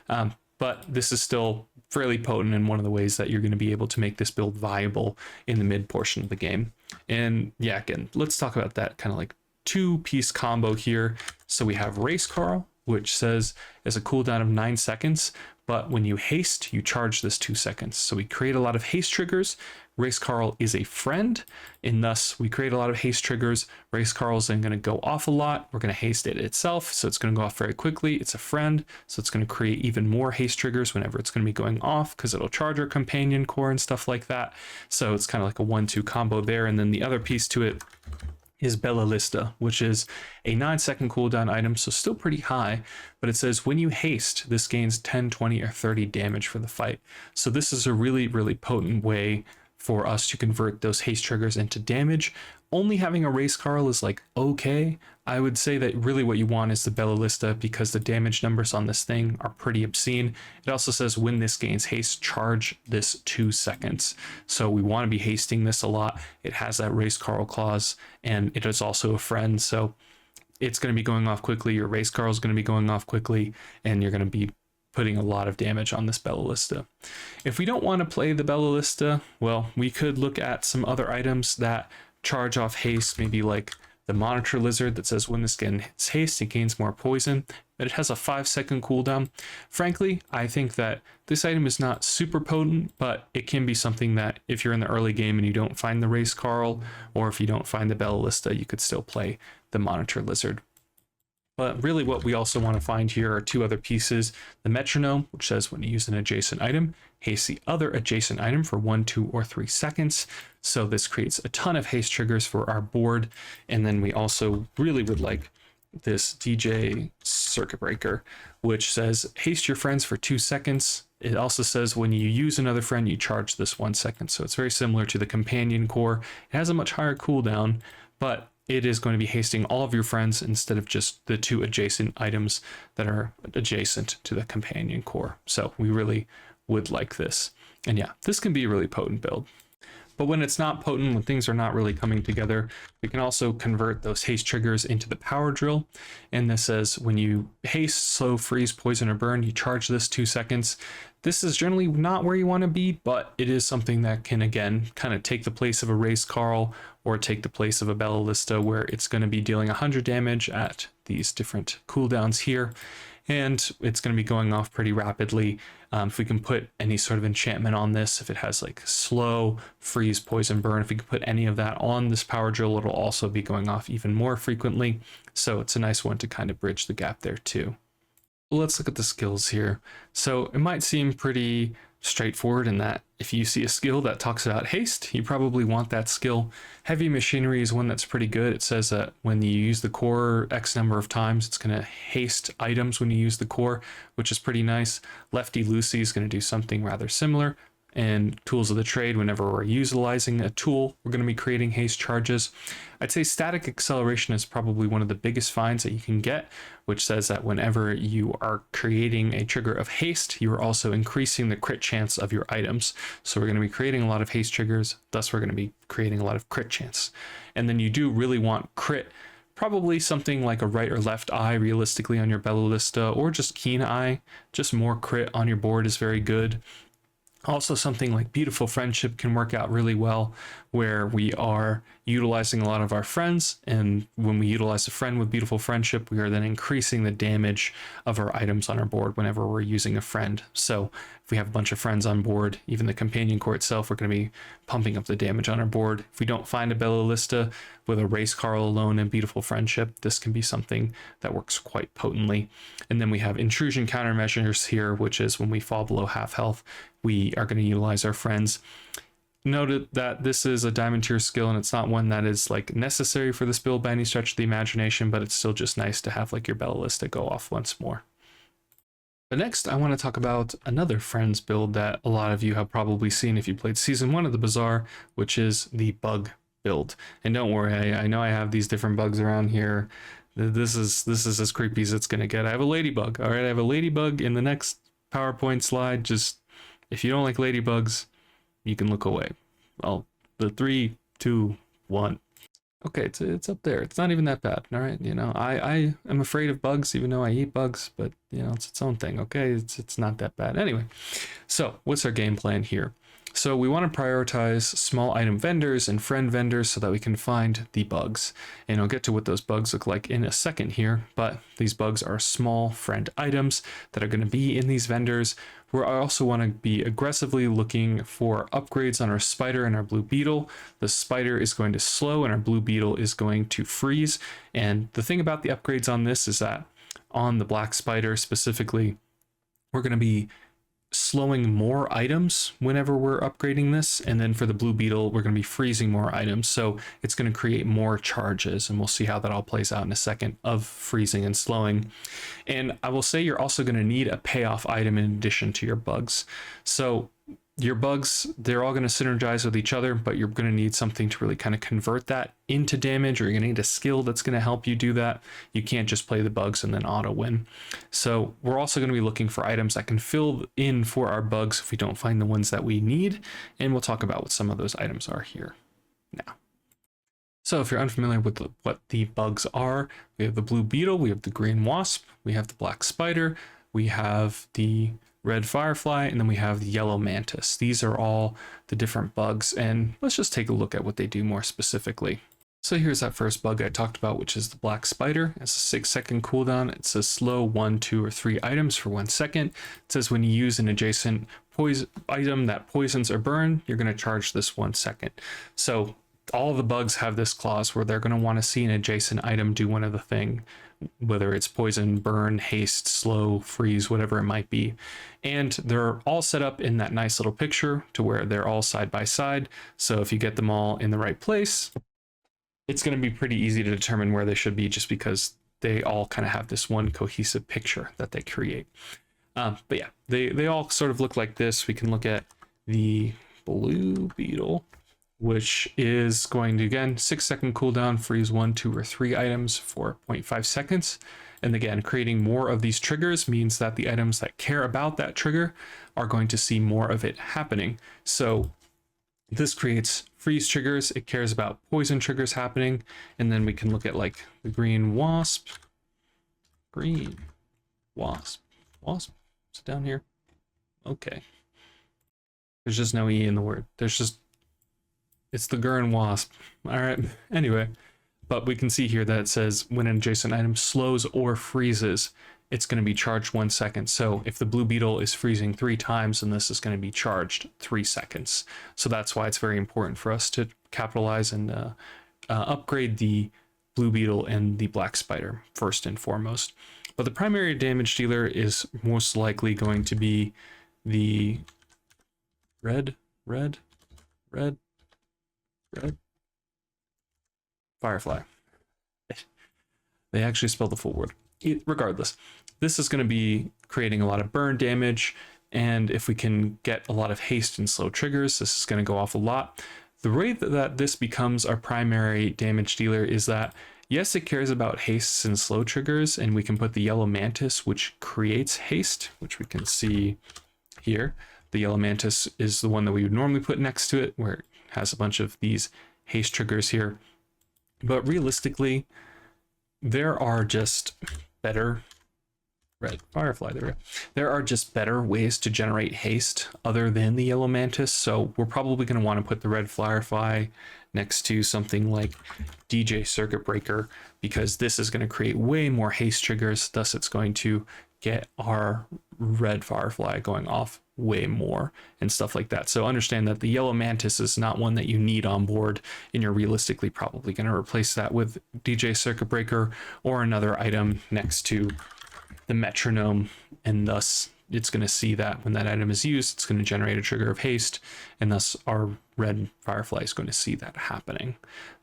But this is still fairly potent in one of the ways that you're going to be able to make this build viable in the mid portion of the game. And yeah, again, let's talk about that kind of like 2-piece combo here. So we have Race Carl which says it's a cooldown of 9 seconds, but when you haste, you charge this 2 seconds. So we create a lot of haste triggers. Race Carl is a friend, and thus we create a lot of haste triggers. Race Carl's then going to go off a lot. We're going to haste it itself, so it's going to go off very quickly. It's a friend, so it's going to create even more haste triggers whenever it's going to be going off, because it'll charge our companion core and stuff like that. So it's kind of like a 1-2 combo there. And then the other piece to it is Bellista, which is a 9-second cooldown item, so still pretty high, but it says when you haste, this gains 10, 20, or 30 damage for the fight. So this is a really, really potent way for us to convert those haste triggers into damage. Only having a Race Carl is like okay. I would say that really what you want is the Bellista, because the damage numbers on this thing are pretty obscene. It also says when this gains haste, charge this 2 seconds. So we want to be hasting this a lot. It has that Race Carl clause, and it is also a friend, so it's going to be going off quickly. Your Race Carl is going to be going off quickly, and you're going to be putting a lot of damage on this Bellista. If we don't want to play the Bellista, well, we could look at some other items that charge off haste, maybe like the Monitor Lizard that says when this gets haste, it gains more poison, but it has a 5-second cooldown. Frankly, I think that this item is not super potent, but it can be something that if you're in the early game and you don't find the Race Carl, or if you don't find the Bellista, you could still play the Monitor Lizard. But really what we also want to find here are 2 other pieces. The Metronome, which says when you use an adjacent item, haste the other adjacent item for 1, 2, or 3 seconds. So this creates a ton of haste triggers for our board. And then we also really would like this DJ Circuit Breaker, which says haste your friends for 2 seconds. It also says when you use another friend, you charge this 1 second. So it's very similar to the companion core. It has a much higher cooldown, but it is going to be hasting all of your friends instead of just the 2 adjacent items that are adjacent to the companion core. So we really would like this. And yeah, this can be a really potent build. But when it's not potent, when things are not really coming together, we can also convert those haste triggers into the power drill. And this says when you haste, slow, freeze, poison, or burn, you charge this 2 seconds. This is generally not where you want to be, but it is something that can, again, kind of take the place of a Race Carl or take the place of a Bellista, where it's going to be dealing 100 damage at these different cooldowns here. And it's going to be going off pretty rapidly. If we can put any sort of enchantment on this, if it has like slow, freeze, poison, burn, if we can put any of that on this power drill, it'll also be going off even more frequently. So it's a nice one to kind of bridge the gap there too. Let's look at the skills here. So it might seem pretty straightforward in that if you see a skill that talks about haste, you probably want that skill. Heavy machinery is one that's pretty good. It says that when you use the core X number of times, it's going to haste items when you use the core, which is pretty nice. Lefty Loosey is going to do something rather similar. And tools of the trade, whenever we're utilizing a tool, we're going to be creating haste charges. I'd say static acceleration is probably one of the biggest finds that you can get, which says that whenever you are creating a trigger of haste, you are also increasing the crit chance of your items. So we're going to be creating a lot of haste triggers, thus we're going to be creating a lot of crit chance. And then you do really want crit, probably something like a right or left eye realistically on your Bellista, or just keen eye. Just more crit on your board is very good. Also, something like Beautiful Friendship can work out really well, where we are utilizing a lot of our friends, and when we utilize a friend with Beautiful Friendship, we are then increasing the damage of our items on our board whenever we're using a friend. So if we have a bunch of friends on board, even the companion core itself, we're going to be pumping up the damage on our board. If we don't find a Bellista with a Race Carl alone and Beautiful Friendship, this can be something that works quite potently. And then we have intrusion countermeasures here, which is when we fall below half health, we are going to utilize our friends. Note that this is a diamond tier skill, and it's not one that is like necessary for this build by any stretch of the imagination, but it's still just nice to have like your Bellista go off once more. But next, I want to talk about another friends build that a lot of you have probably seen if you played season 1 of the Bazaar, which is the bug build. And don't worry, I know I have these different bugs around here. This is as creepy as it's going to get. I have a ladybug. All right, I have a ladybug in the next PowerPoint slide. Just if you don't like ladybugs, you can look away. Well, the 3, 2, 1. Okay, it's up there. It's not even that bad. All right, you know, I am afraid of bugs, even though I eat bugs, but you know, it's its own thing. Okay, it's not that bad. Anyway, so what's our game plan here? So we want to prioritize small item vendors and friend vendors so that we can find the bugs. And I'll get to what those bugs look like in a second here, but these bugs are small friend items that are going to be in these vendors. We also want to be aggressively looking for upgrades on our spider and our blue beetle. The spider is going to slow and our blue beetle is going to freeze. And the thing about the upgrades on this is that on the black spider specifically, we're going to be slowing more items whenever we're upgrading this, and then for the blue beetle we're going to be freezing more items, so it's going to create more charges, and we'll see how that all plays out in a second of freezing and slowing. And I will say you're also going to need a payoff item in addition to your bugs. So your bugs, they're all going to synergize with each other, but you're going to need something to really kind of convert that into damage, or you're going to need a skill that's going to help you do that. You can't just play the bugs and then auto win. So we're also going to be looking for items that can fill in for our bugs if we don't find the ones that we need, and we'll talk about what some of those items are here now. So if you're unfamiliar with what the bugs are, we have the blue beetle, we have the green wasp, we have the black spider, we have the red firefly, and then we have the yellow mantis. These are all the different bugs, and let's just take a look at what they do more specifically. So here's that first bug I talked about, which is the black spider. It's a 6-second cooldown. It says slow 1, 2, or 3 items for 1 second. It says when you use an adjacent poison item that poisons or burn, you're going to charge this 1 second. So all of the bugs have this clause where they're going to want to see an adjacent item do one of the thing, whether it's poison, burn, haste, slow, freeze, whatever it might be. And they're all set up in that nice little picture to where they're all side by side. So if you get them all in the right place, it's going to be pretty easy to determine where they should be, just because they all kind of have this one cohesive picture that they create. But yeah, they all sort of look like this. We can look at the blue beetle, which is going to, again, 6-second cooldown, freeze 1, 2, or 3 items for 0.5 seconds. And again, creating more of these triggers means that the items that care about that trigger are going to see more of it happening. So this creates freeze triggers. It cares about poison triggers happening. And then we can look at like the green wasp. Green wasp. Wasp? Is it down here? Okay. There's just no E in the word. It's the Gurn Wasp. All right. Anyway, but we can see here that it says when an adjacent item slows or freezes, it's going to be charged 1 second. So if the blue beetle is freezing 3 times, then this is going to be charged 3 seconds. So that's why it's very important for us to capitalize and upgrade the blue beetle and the black spider first and foremost. But the primary damage dealer is most likely going to be the red firefly. They actually spell the full word. Regardless, this is going to be creating a lot of burn damage, and if we can get a lot of haste and slow triggers, this is going to go off a lot. The way that this becomes our primary damage dealer is that, yes, it cares about hastes and slow triggers, and we can put the yellow mantis, which creates haste, which we can see here. The yellow mantis is the one that we would normally put next to it, where it has a bunch of these haste triggers here. But realistically, there are just better red firefly. There are just better ways to generate haste other than the yellow mantis. So we're probably going to want to put the red firefly next to something like DJ Circuit Breaker, because this is going to create way more haste triggers. Thus, it's going to get our red firefly going off way more and stuff like that. So understand that the yellow mantis is not one that you need on board, and you're realistically probably going to replace that with DJ Circuit Breaker or another item next to the metronome, and thus it's going to see that when that item is used, it's going to generate a trigger of haste, and thus our red firefly is going to see that happening.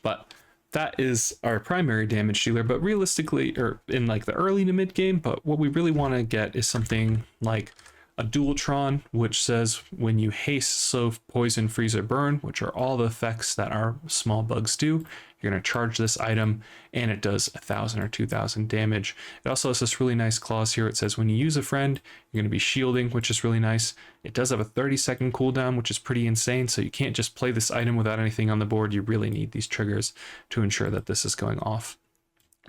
But that is our primary damage dealer, but realistically, or in like the early to mid game, but what we really want to get is something like a Dualtron, which says when you haste, slow, poison, freeze, or burn, which are all the effects that our small bugs do, you're going to charge this item, and it does 1,000 or 2,000 damage. It also has this really nice clause here. It says when you use a friend, you're going to be shielding, which is really nice. It does have a 30-second cooldown, which is pretty insane, so you can't just play this item without anything on the board. You really need these triggers to ensure that this is going off.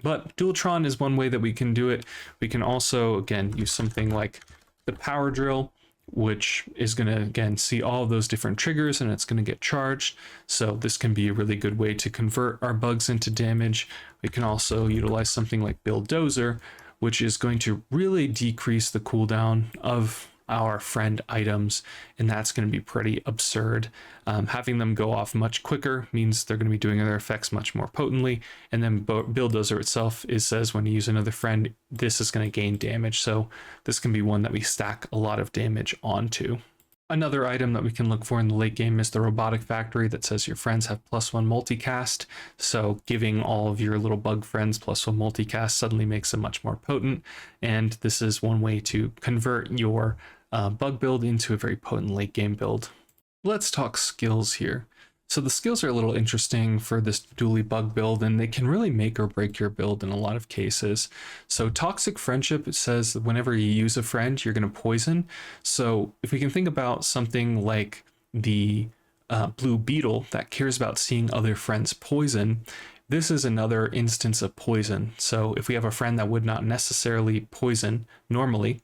But Dualtron is one way that we can do it. We can also, again, use something like the power drill, which is going to again see all of those different triggers, and it's going to get charged. So this can be a really good way to convert our bugs into damage. We can also utilize something like Bulldozer, which is going to really decrease the cooldown of our friend items, and that's going to be pretty absurd. Having them go off much quicker means they're going to be doing their effects much more potently, and then Bulldozer itself says when you use another friend, this is going to gain damage, so this can be one that we stack a lot of damage onto. Another item that we can look for in the late game is the robotic factory that says your friends have +1 multicast. So giving all of your little bug friends +1 multicast suddenly makes them much more potent. And this is one way to convert your bug build into a very potent late game build. Let's talk skills here. So the skills are a little interesting for this Dooley bug build, and they can really make or break your build in a lot of cases. So toxic friendship, it says that whenever you use a friend, you're going to poison. So if we can think about something like the blue beetle that cares about seeing other friends poison, this is another instance of poison. So if we have a friend that would not necessarily poison normally,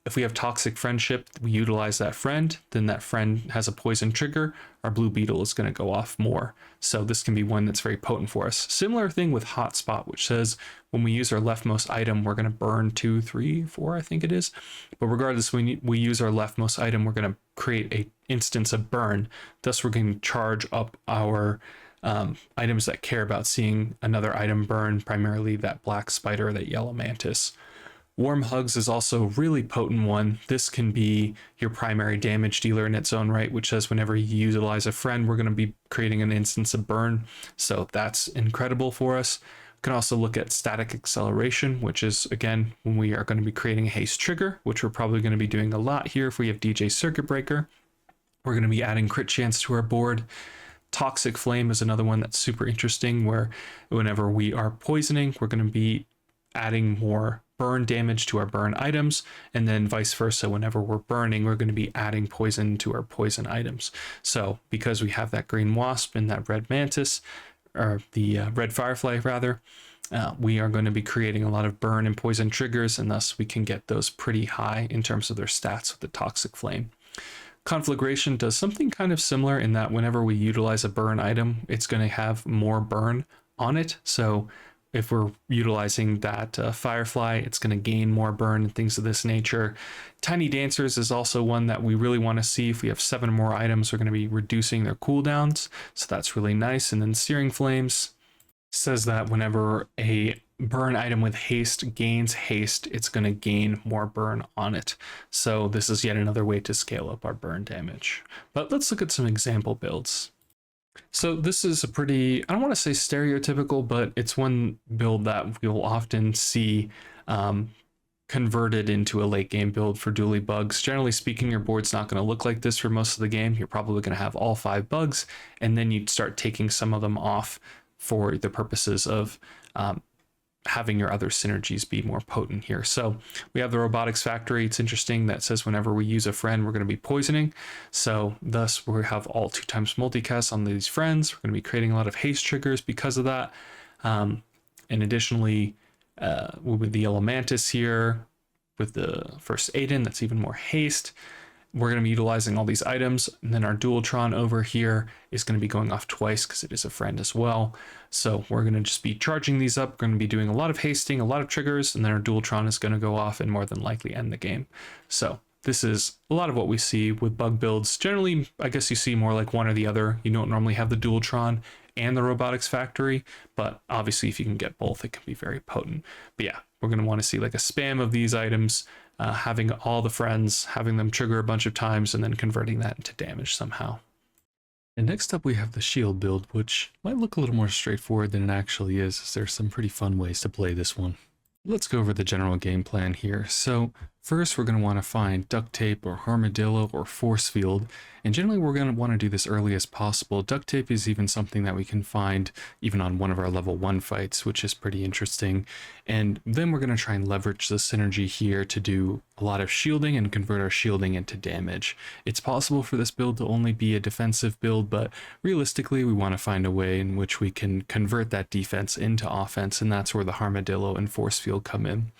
if we have toxic friendship, we utilize that friend, then that friend has a poison trigger, our blue beetle is going to go off more. So this can be one that's very potent for us. Similar thing with hotspot, which says when we use our leftmost item, we're going to burn 2, 3, 4, I think it is. But regardless, when we use our leftmost item, we're going to create a instance of burn. Thus, we're going to charge up our items that care about seeing another item burn, primarily that black spider or that yellow mantis. Warm Hugs is also a really potent one. This can be your primary damage dealer in its own right, which says whenever you utilize a friend, we're going to be creating an instance of burn. So that's incredible for us. We can also look at static acceleration, which is, again, when we are going to be creating a haste trigger, which we're probably going to be doing a lot here if we have DJ Circuit Breaker. We're going to be adding crit chance to our board. Toxic Flame is another one that's super interesting, where whenever we are poisoning, we're going to be adding more burn damage to our burn items, and then vice versa. Whenever we're burning, we're going to be adding poison to our poison items. So because we have that green wasp and that red mantis, or the red firefly rather, we are going to be creating a lot of burn and poison triggers, and thus we can get those pretty high in terms of their stats with the toxic flame. Conflagration does something kind of similar in that whenever we utilize a burn item, it's going to have more burn on it. So if we're utilizing that firefly, it's going to gain more burn and things of this nature. Tiny Dancers is also one that we really want to see. If we have 7 more items, we're going to be reducing their cooldowns. So that's really nice. And then Searing Flames says that whenever a burn item with haste gains haste, it's going to gain more burn on it. So this is yet another way to scale up our burn damage. But let's look at some example builds. So this is a pretty, I don't want to say stereotypical, but it's one build that we'll often see converted into a late game build for Dooley bugs. Generally speaking, your board's not going to look like this for most of the game. You're probably going to have all 5 bugs, and then you'd start taking some of them off for the purposes of having your other synergies be more potent here. So we have the robotics factory. It's interesting that says whenever we use a friend, we're going to be poisoning. So thus we have all 2 times multicast on these friends. We're going to be creating a lot of haste triggers because of that. And additionally, with the yellow mantis here, with the first Aiden, that's even more haste. We're going to be utilizing all these items, and then our Dualtron over here is going to be going off twice because it is a friend as well. So we're going to just be charging these up. We're going to be doing a lot of hasting, a lot of triggers, and then our Dualtron is going to go off and more than likely end the game. So this is a lot of what we see with bug builds. Generally, I guess you see more like one or the other. You don't normally have the Dualtron and the robotics factory, but obviously if you can get both, it can be very potent. But yeah, we're going to want to see like a spam of these items, having all the friends, having them trigger a bunch of times, and then converting that into damage somehow. And next up we have the shield build, which might look a little more straightforward than it actually is, as there's some pretty fun ways to play this one. Let's go over the general game plan here. So first we're going to want to find duct tape or armadillo or force field, and generally we're going to want to do this early as possible. Duct tape is even something that we can find even on one of our level 1 fights, which is pretty interesting. And then we're going to try and leverage the synergy here to do a lot of shielding and convert our shielding into damage. It's possible for this build to only be a defensive build, but realistically we want to find a way in which we can convert that defense into offense, and that's where the armadillo and force field come in.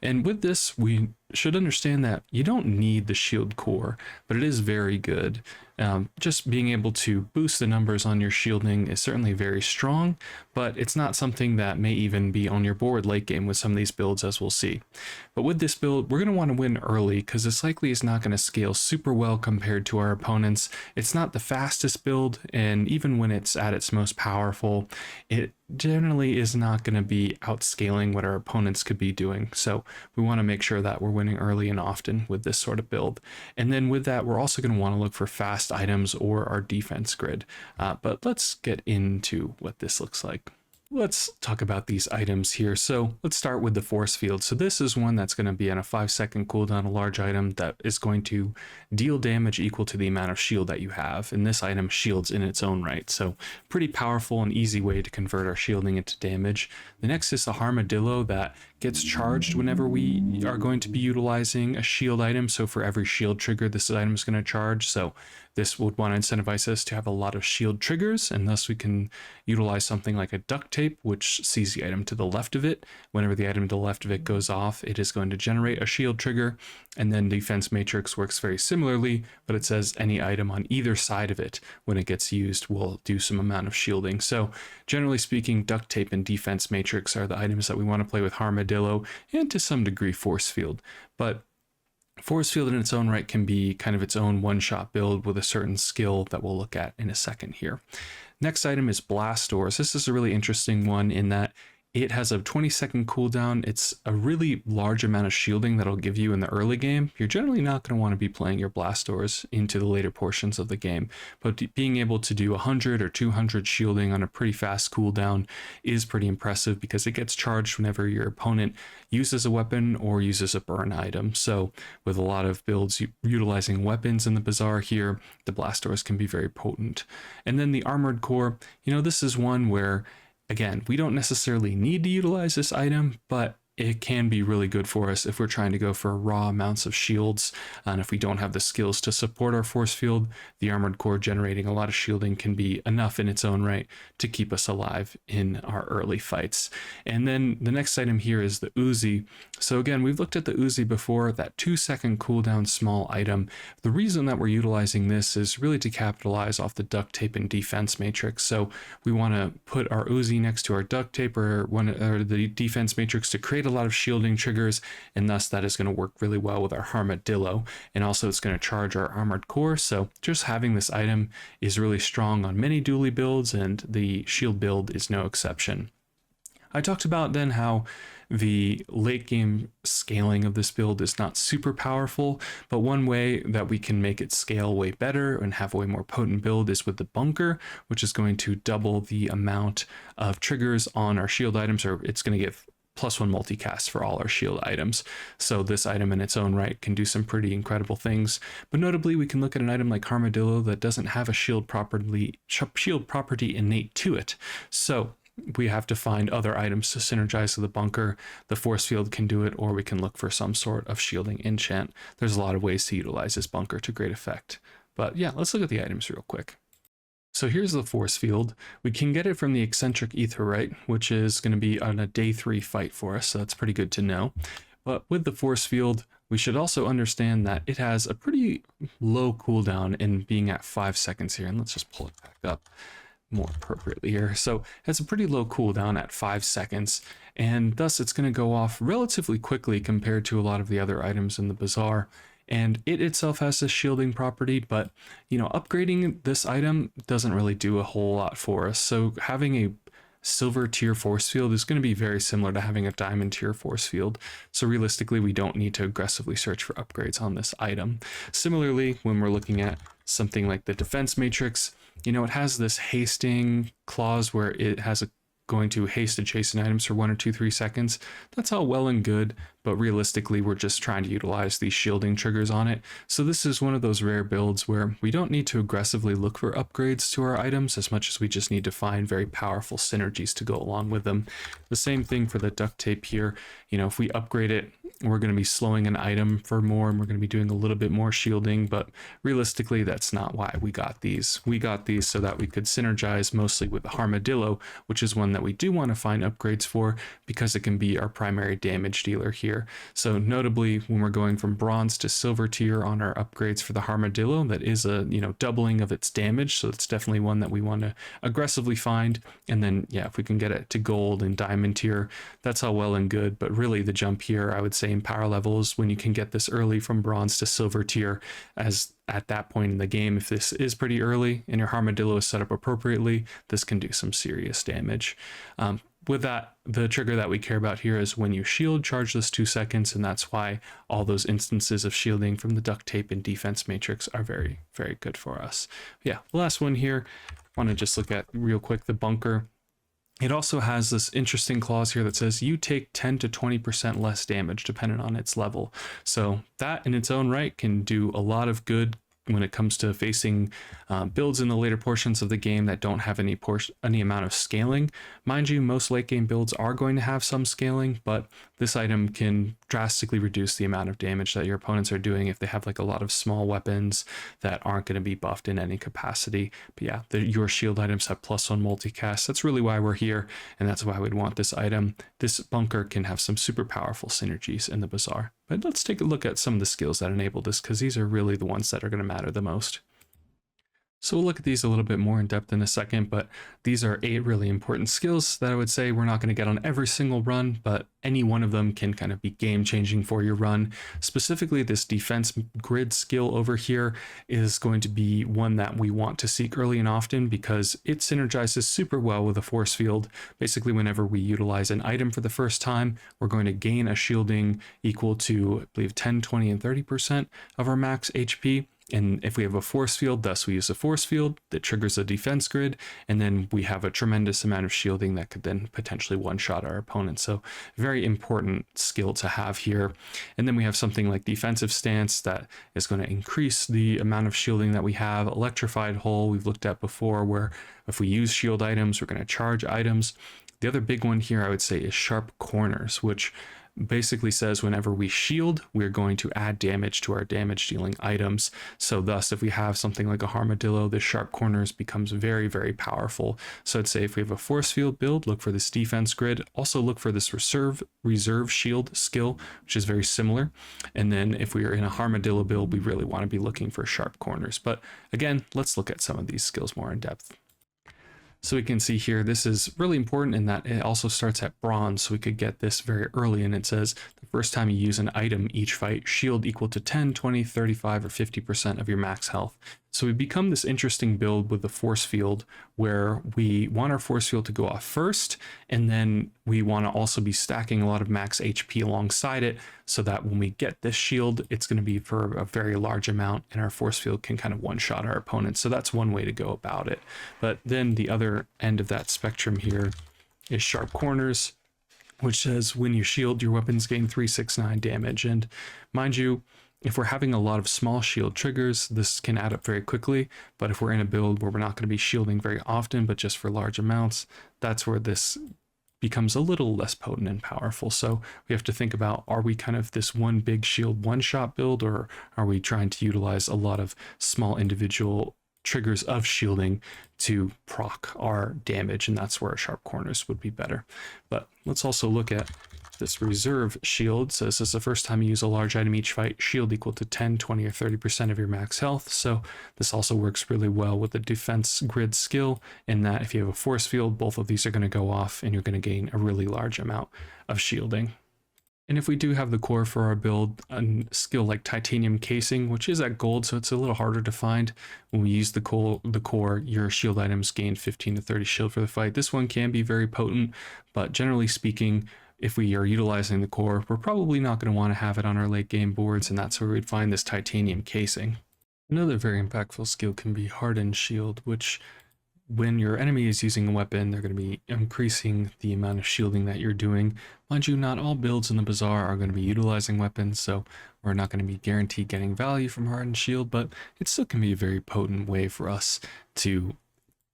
And with this, we should understand that you don't need the shield core, but it is very good. Just being able to boost the numbers on your shielding is certainly very strong, but it's not something that may even be on your board late game with some of these builds, as we'll see. But with this build, we're going to want to win early because this likely is not going to scale super well compared to our opponents. It's not the fastest build, and even when it's at its most powerful, it generally is not going to be outscaling what our opponents could be doing. So we want to make sure that we're winning early and often with this sort of build. And then with that, we're also going to want to look for fast items or our defense grid. But let's get into what this looks like. Let's talk about these items here. So let's start with the force field. So this is one that's going to be on a 5-second cooldown, a large item that is going to deal damage equal to the amount of shield that you have. And this item shields in its own right. So pretty powerful and easy way to convert our shielding into damage. The next is the armadillo that gets charged whenever we are going to be utilizing a shield item. So for every shield trigger, this item is going to charge. So this would want to incentivize us to have a lot of shield triggers, and thus we can utilize something like a duct tape, which sees the item to the left of it. Whenever the item to the left of it goes off, it is going to generate a shield trigger. And then defense matrix works very similarly, but it says any item on either side of it when it gets used will do some amount of shielding. So generally speaking, duct tape and defense matrix are the items that we want to play with armadillo and to some degree force field. But force field in its own right can be kind of its own one-shot build with a certain skill that we'll look at in a second here. Next item is blast doors. This is a really interesting one in that it has a 20-second cooldown. It's a really large amount of shielding that'll give you in the early game. You're generally not going to want to be playing your blast doors into the later portions of the game, but being able to do 100 or 200 shielding on a pretty fast cooldown is pretty impressive because it gets charged whenever your opponent uses a weapon or uses a burn item. So with a lot of builds utilizing weapons in the Bazaar here, the blast doors can be very potent. And then the armored core, this is one where, again, we don't necessarily need to utilize this item, but it can be really good for us if we're trying to go for raw amounts of shields. And if we don't have the skills to support our force field, the armored core generating a lot of shielding can be enough in its own right to keep us alive in our early fights. And then the next item here is the Uzi. So again, we've looked at the Uzi before, that 2-second cooldown small item. The reason that we're utilizing this is really to capitalize off the duct tape and defense matrix. So we want to put our Uzi next to our duct tape or the defense matrix to create a lot of shielding triggers, and thus that is going to work really well with our armadillo, and also it's going to charge our armored core. So just having this item is really strong on many Dooley builds, and the shield build is no exception. I talked about then how the late game scaling of this build is not super powerful, but one way that we can make it scale way better and have a way more potent build is with the bunker, which is going to double the amount of triggers on our shield items, or it's going to give +1 multicast for all our shield items. So this item in its own right can do some pretty incredible things. But notably, we can look at an item like Armadillo that doesn't have a shield property innate to it. So we have to find other items to synergize with the bunker. The force field can do it, or we can look for some sort of shielding enchant. There's a lot of ways to utilize this bunker to great effect. But yeah, let's look at the items real quick. So here's the force field. We can get it from the eccentric etherite, which is going to be on a day 3 fight for us, so that's pretty good to know. But with the force field, we should also understand that it has a pretty low cooldown in being at 5 seconds here. And let's just pull it back up more appropriately here. So it has a pretty low cooldown at 5 seconds, and thus it's going to go off relatively quickly compared to a lot of the other items in the Bazaar. And it itself has this shielding property, but upgrading this item doesn't really do a whole lot for us. So having a silver tier force field is going to be very similar to having a diamond tier force field. So realistically, we don't need to aggressively search for upgrades on this item. Similarly, when we're looking at something like the defense matrix, it has this hasting clause where it has going to haste adjacent items for 1 or 2, 3 seconds. That's all well and good, but realistically, we're just trying to utilize these shielding triggers on it. So this is one of those rare builds where we don't need to aggressively look for upgrades to our items as much as we just need to find very powerful synergies to go along with them. The same thing for the duct tape here. If we upgrade it we're going to be slowing an item for more, and we're going to be doing a little bit more shielding, but realistically that's not why we got these. We got these so that we could synergize mostly with the Armadillo, which is one that we do want to find upgrades for because it can be our primary damage dealer here. So notably, when we're going from bronze to silver tier on our upgrades for the Armadillo, that is a doubling of its damage, so it's definitely one that we want to aggressively find. And then yeah, if we can get it to gold and diamond tier, that's all well and good, but really the jump here I would say in power levels, when you can get this early from bronze to silver tier, as at that point in the game, if this is pretty early and your Armadillo is set up appropriately, this can do some serious damage. With that, the trigger that we care about here is when you shield, charge this 2 seconds, and that's why all those instances of shielding from the duct tape and defense matrix are very, very good for us. Yeah, the last one here, I want to just look at real quick, the bunker. It also has this interesting clause here that says you take 10 to 20% less damage depending on its level. So that in its own right can do a lot of good when it comes to facing builds in the later portions of the game that don't have any amount of scaling. Mind you, most late game builds are going to have some scaling, but this item can drastically reduce the amount of damage that your opponents are doing if they have like a lot of small weapons that aren't going to be buffed in any capacity. But yeah, your shield items have +1 multicast. That's really why we're here, and that's why we'd want this item. This bunker can have some super powerful synergies in the Bazaar. But let's take a look at some of the skills that enable this, because these are really the ones that are going to matter the most. So we'll look at these a little bit more in depth in a second, but these are 8 really important skills that I would say we're not going to get on every single run, but any one of them can kind of be game changing for your run. Specifically, this defense grid skill over here is going to be one that we want to seek early and often because it synergizes super well with a force field. Basically, whenever we utilize an item for the first time, we're going to gain a shielding equal to, I believe, 10, 20, and 30% of our max HP. And if we have a force field, thus we use a force field that triggers a defense grid, and then we have a tremendous amount of shielding that could then potentially one-shot our opponent. So very important skill to have here. And then we have something like defensive stance that is going to increase the amount of shielding that we have. Electrified hull we've looked at before, where if we use shield items, we're going to charge items. The other big one here I would say is sharp corners, which basically says whenever we shield, we're going to add damage to our damage dealing items. So thus, if we have something like a Armadillo, this sharp corners becomes very, very powerful. So I'd say if we have a force field build, look for this defense grid. Also look for this reserve shield skill, which is very similar. And then if we are in a Armadillo build, we really want to be looking for sharp corners. But again, let's look at some of these skills more in depth. So we can see here, this is really important in that it also starts at bronze, so we could get this very early, and it says the first time you use an item each fight, shield equal to 10, 20, 35, or 50% of your max health. So we become this interesting build with the force field where we want our force field to go off first, and then we want to also be stacking a lot of max HP alongside it so that when we get this shield, it's going to be for a very large amount and our force field can kind of one-shot our opponents. So that's one way to go about it. But then the other end of that spectrum here is sharp corners, which says when you shield, your weapons gain 369 damage. And mind you, if we're having a lot of small shield triggers, this can add up very quickly. But if we're in a build where we're not going to be shielding very often, but just for large amounts, that's where this becomes a little less potent and powerful. So we have to think about, are we kind of this one big shield one-shot build, or are we trying to utilize a lot of small individual triggers of shielding to proc our damage? And that's where sharp corners would be better. But let's also look at this reserve shield. So this is the first time you use a large item each fight, shield equal to 10, 20, or 30% of your max health. So this also works really well with the defense grid skill, in that if you have a force field, both of these are going to go off and you're going to gain a really large amount of shielding. And if we do have the core for our build, a skill like titanium casing, which is at gold, so it's a little harder to find. When we use the core, your shield items gain 15 to 30 shield for the fight. This one can be very potent, but generally speaking, if we are utilizing the core, we're probably not going to want to have it on our late game boards, and that's where we'd find this titanium casing. Another very impactful skill can be hardened shield, which when your enemy is using a weapon, they're going to be increasing the amount of shielding that you're doing. Mind you, not all builds in the Bazaar are going to be utilizing weapons, so we're not going to be guaranteed getting value from hardened shield, but it still can be a very potent way for us to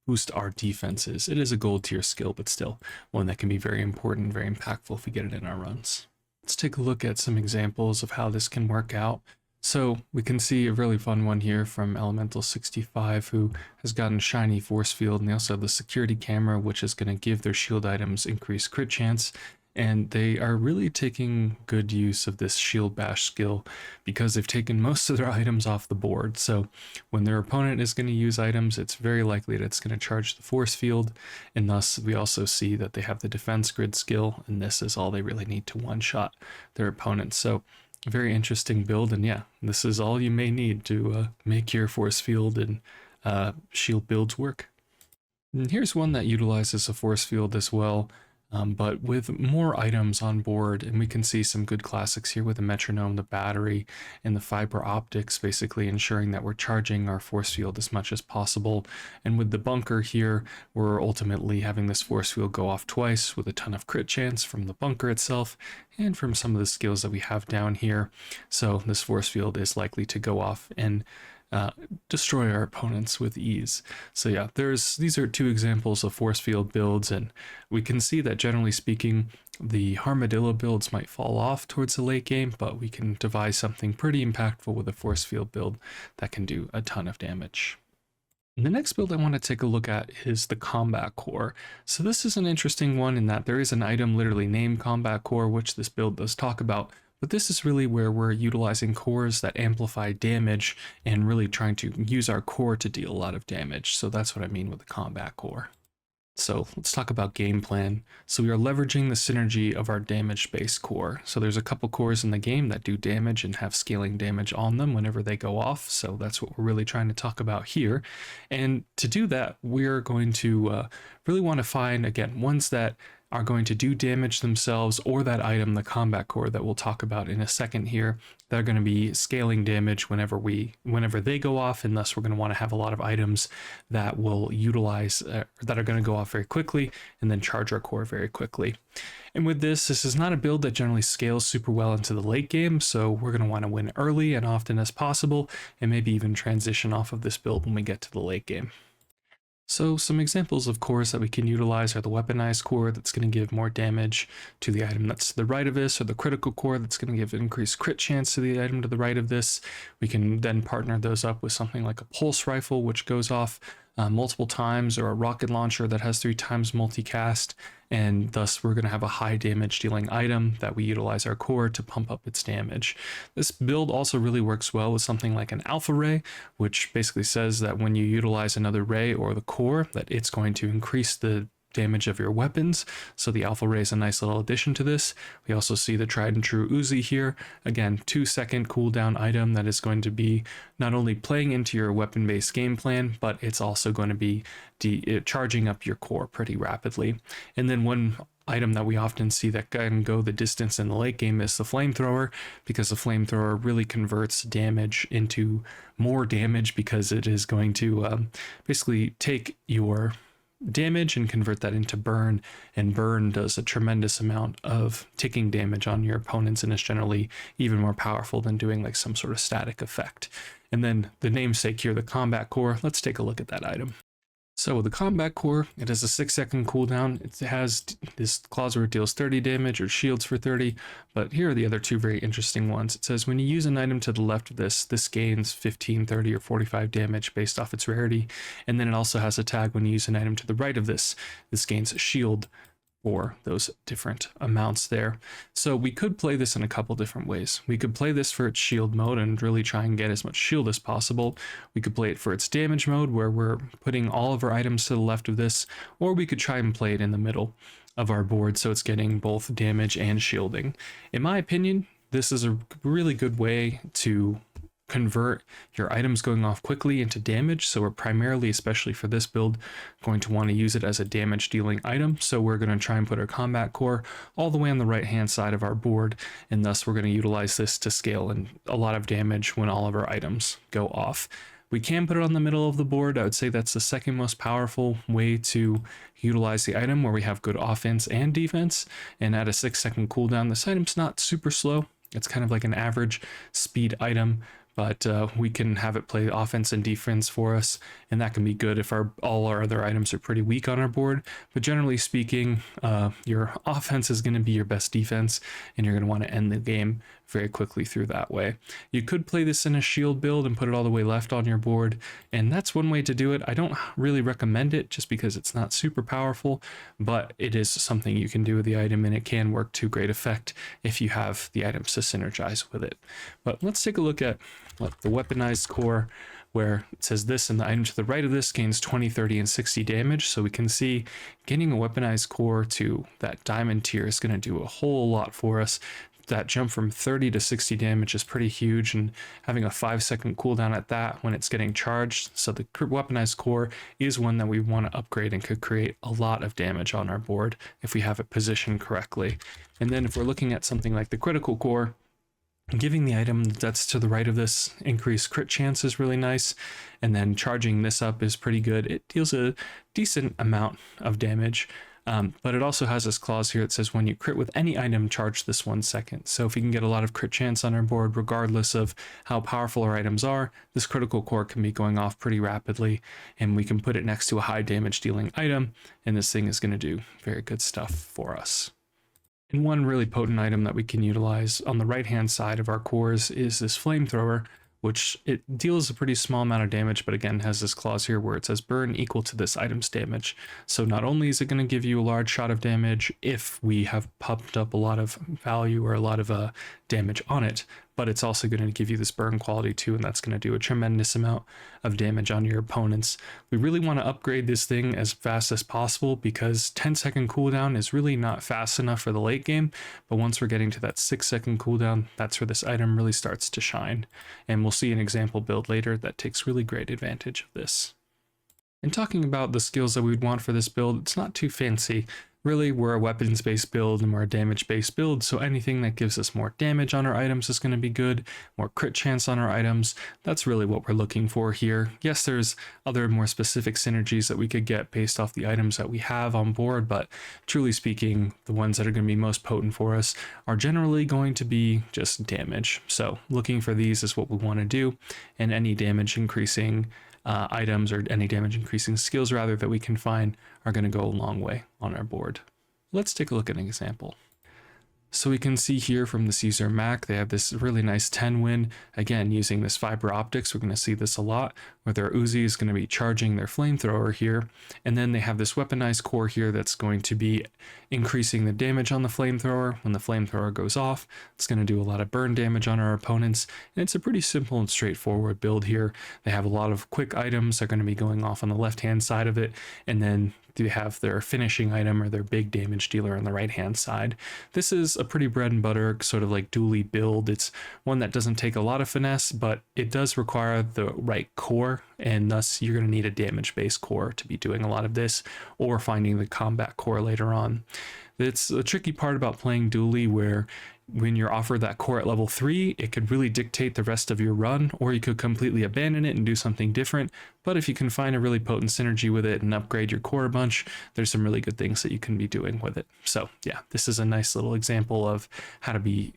boost our defenses. It is a gold tier skill, but still one that can be very important, very impactful if we get it in our runs. Let's take a look at some examples of how this can work out. So we can see a really fun one here from Elemental 65, who has gotten shiny force field, and they also have the security camera, which is going to give their shield items increased crit chance. And they are really taking good use of this shield bash skill because they've taken most of their items off the board. So when their opponent is going to use items, it's very likely that it's going to charge the force field. And thus we also see that they have the defense grid skill, and this is all they really need to one-shot their opponent. So very interesting build, and yeah, this is all you may need to make your force field and shield builds work. And here's one that utilizes a force field as well, but with more items on board, and we can see some good classics here with the metronome, the battery, and the fiber optics, basically ensuring that we're charging our force field as much as possible. And with the bunker here, we're ultimately having this force field go off twice with a ton of crit chance from the bunker itself and from some of the skills that we have down here. So this force field is likely to go off and destroy our opponents with ease. So yeah, these are two examples of force field builds, and we can see that generally speaking, the Armadillo builds might fall off towards the late game, but we can devise something pretty impactful with a force field build that can do a ton of damage. The next build I want to take a look at is the Combat Core. So this is an interesting one in that there is an item literally named Combat Core, which this build does talk about, but this is really where we're utilizing cores that amplify damage and really trying to use our core to deal a lot of damage. So that's what I mean with the Combat Core. So let's talk about game plan. So we are leveraging the synergy of our damage-based core. So there's a couple cores in the game that do damage and have scaling damage on them whenever they go off. So that's what we're really trying to talk about here. And to do that, we're going to really want to find, again, ones that are going to do damage themselves, or that item, the combat core that we'll talk about in a second here, that are going to be scaling damage whenever they go off, and thus we're going to want to have a lot of items that will utilize that are going to go off very quickly and then charge our core very quickly. And with this is not a build that generally scales super well into the late game, so we're going to want to win early and often as possible, and maybe even transition off of this build when we get to the late game. So some examples of cores that we can utilize are the weaponized core that's going to give more damage to the item that's to the right of this, or the critical core that's going to give increased crit chance to the item to the right of this. We can then partner those up with something like a pulse rifle, which goes off multiple times, or a rocket launcher that has 3 times multicast, and thus we're going to have a high damage dealing item that we utilize our core to pump up its damage. This build also really works well with something like an alpha ray, which basically says that when you utilize another ray or the core, that it's going to increase the damage of your weapons. So the alpha ray is a nice little addition to this. We also see the tried and true Uzi here. Again, 2-second cooldown item that is going to be not only playing into your weapon-based game plan, but it's also going to be charging up your core pretty rapidly. And then one item that we often see that can go the distance in the late game is the flamethrower, because the flamethrower really converts damage into more damage, because it is going to basically take your damage and convert that into burn, and burn does a tremendous amount of taking damage on your opponents, and is generally even more powerful than doing like some sort of static effect. And then the namesake here, the combat core, let's take a look at that item. So with the combat core, it has a 6-second cooldown. It has this clause where it deals 30 damage or shields for 30, but here are the other two very interesting ones. It says when you use an item to the left of this gains 15, 30, or 45 damage based off its rarity. And then it also has a tag when you use an item to the right of this gains a shield for those different amounts there. So we could play this in a couple different ways. We could play this for its shield mode and really try and get as much shield as possible. We could play it for its damage mode, where we're putting all of our items to the left of this, or we could try and play it in the middle of our board so it's getting both damage and shielding. In my opinion, this is a really good way to convert your items going off quickly into damage. So we're primarily, especially for this build, going to want to use it as a damage dealing item. So we're going to try and put our combat core all the way on the right hand side of our board, and thus we're going to utilize this to scale in a lot of damage when all of our items go off. We can put it on the middle of the board. I would say that's the second most powerful way to utilize the item, where we have good offense and defense. And at a 6-second cooldown, this item's not super slow. It's kind of like an average speed item, but we can have it play offense and defense for us, and that can be good if all our other items are pretty weak on our board. But generally speaking, your offense is going to be your best defense, and you're going to want to end the game very quickly through that way. You could play this in a shield build and put it all the way left on your board, and that's one way to do it. I don't really recommend it just because it's not super powerful, but it is something you can do with the item, and it can work to great effect if you have the items to synergize with it. But let's take a look at the weaponized core, where it says this, and the item to the right of this gains 20, 30, and 60 damage. So we can see getting a weaponized core to that diamond tier is going to do a whole lot for us. That jump from 30 to 60 damage is pretty huge, and having a 5-second cooldown at that when it's getting charged. So the weaponized core is one that we want to upgrade and could create a lot of damage on our board if we have it positioned correctly. And then if we're looking at something like the critical core, giving the item that's to the right of this increased crit chance is really nice, and then charging this up is pretty good. It deals a decent amount of damage, but it also has this clause here that says when you crit with any item, charge this 1 second. So if we can get a lot of crit chance on our board, regardless of how powerful our items are, this critical core can be going off pretty rapidly, and we can put it next to a high damage dealing item, and this thing is going to do very good stuff for us. And one really potent item that we can utilize on the right hand side of our cores is this flamethrower, which it deals a pretty small amount of damage, but again has this clause here where it says burn equal to this item's damage. So not only is it going to give you a large shot of damage if we have pumped up a lot of value or a lot of damage on it, but it's also going to give you this burn quality too, and that's going to do a tremendous amount of damage on your opponents. We really want to upgrade this thing as fast as possible because 10-second cooldown is really not fast enough for the late game, but once we're getting to that 6-second cooldown, that's where this item really starts to shine. And we'll see an example build later that takes really great advantage of this. And talking about the skills that we would want for this build, it's not too fancy. Really, we're a weapons-based build and we're a damage-based build, so anything that gives us more damage on our items is going to be good, more crit chance on our items. That's really what we're looking for here. Yes, there's other more specific synergies that we could get based off the items that we have on board, but truly speaking, the ones that are going to be most potent for us are generally going to be just damage. So looking for these is what we want to do, and any damage increasing items or any damage increasing skills rather that we can find are going to go a long way on our board. Let's take a look at an example. So we can see here from the Caesar Mac, they have this really nice 10 win. Again, using this fiber optics, we're going to see this a lot, where their Uzi is going to be charging their flamethrower here. And then they have this weaponized core here that's going to be increasing the damage on the flamethrower. When the flamethrower goes off, it's going to do a lot of burn damage on our opponents. And it's a pretty simple and straightforward build here. They have a lot of quick items that are going to be going off on the left-hand side of it. And then they have their finishing item or their big damage dealer on the right hand side. This is a pretty bread and butter sort of like Dooley build. It's one that doesn't take a lot of finesse, but it does require the right core, and thus you're going to need a damage based core to be doing a lot of this, or finding the combat core later on. It's a tricky part about playing Dooley, where when you're offered that core at level 3, it could really dictate the rest of your run, or you could completely abandon it and do something different. But if you can find a really potent synergy with it and upgrade your core a bunch, there's some really good things that you can be doing with it. So yeah, this is a nice little example of how to be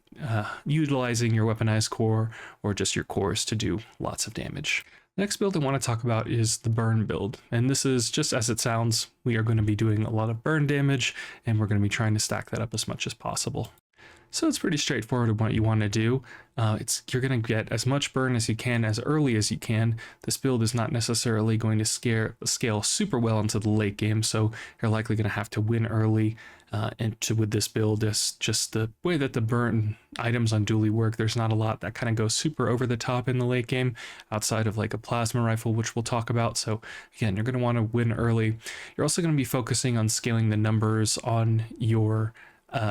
utilizing your weaponized core or just your cores to do lots of damage. Next build I want to talk about is the burn build, and this is just as it sounds. We are going to be doing a lot of burn damage, and we're going to be trying to stack that up as much as possible. So it's pretty straightforward in what you want to do. You're going to get as much burn as you can as early as you can. This build is not necessarily going to scale super well into the late game, so you're likely going to have to win early. With this build, it's just the way that the burn items on Dooley work. There's not a lot that kind of goes super over the top in the late game outside of like a plasma rifle, which we'll talk about. So again, you're going to want to win early. You're also going to be focusing on scaling the numbers on your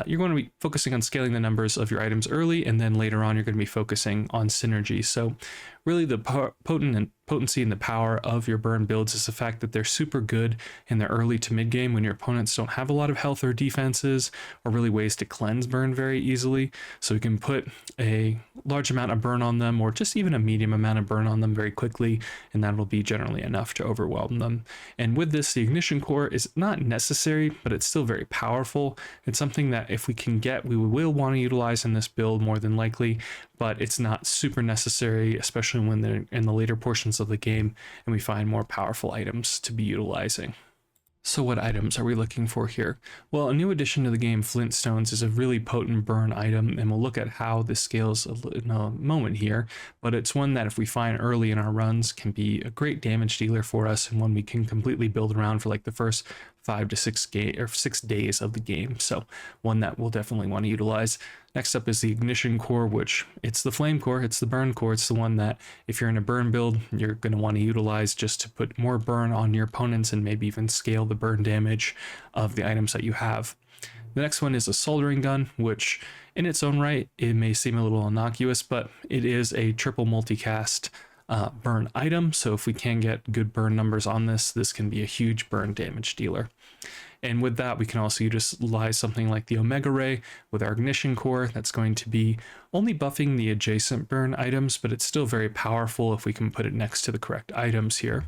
you're going to be focusing on scaling the numbers of your items early, and then later on you're going to be focusing on synergy. So really the potent and potency and the power of your burn builds is the fact that they're super good in the early to mid game when your opponents don't have a lot of health or defenses or really ways to cleanse burn very easily. So we can put a large amount of burn on them or just even a medium amount of burn on them very quickly, and that will be generally enough to overwhelm them. And with this, the ignition core is not necessary, but it's still very powerful. It's something that if we can get, we will want to utilize in this build more than likely, but it's not super necessary, especially when they're in the later portions of the game and we find more powerful items to be utilizing. So what items are we looking for here? Well, a new addition to the game, Flintstones, is a really potent burn item, and we'll look at how this scales in a moment here, but it's one that if we find early in our runs can be a great damage dealer for us, and one we can completely build around for like the first 5 to 6 days of the game. So one that we'll definitely want to utilize. Next up is the ignition core, which it's the flame core, it's the burn core. It's the one that if you're in a burn build, you're going to want to utilize just to put more burn on your opponents and maybe even scale the burn damage of the items that you have. The next one is a soldering gun, which in its own right, it may seem a little innocuous, but it is a triple multicast burn item. So if we can get good burn numbers on this, this can be a huge burn damage dealer. And with that, we can also utilize something like the Omega Ray with our ignition core. That's going to be only buffing the adjacent burn items, but it's still very powerful if we can put it next to the correct items here.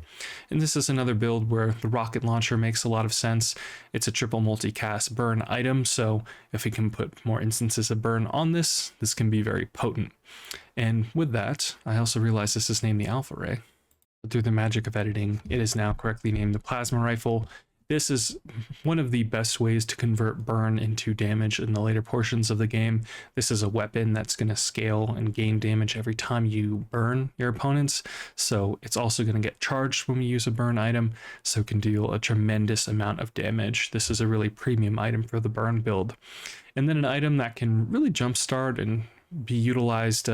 And this is another build where the rocket launcher makes a lot of sense. It's a triple multicast burn item, so if we can put more instances of burn on this, this can be very potent. And with that, I also realized this is named the Alpha Ray. Through the magic of editing, it is now correctly named the Plasma Rifle. This is one of the best ways to convert burn into damage in the later portions of the game. This is a weapon that's going to scale and gain damage every time you burn your opponents. So it's also going to get charged when we use a burn item, so it can deal a tremendous amount of damage. This is a really premium item for the burn build. And then an item that can really jumpstart and be utilized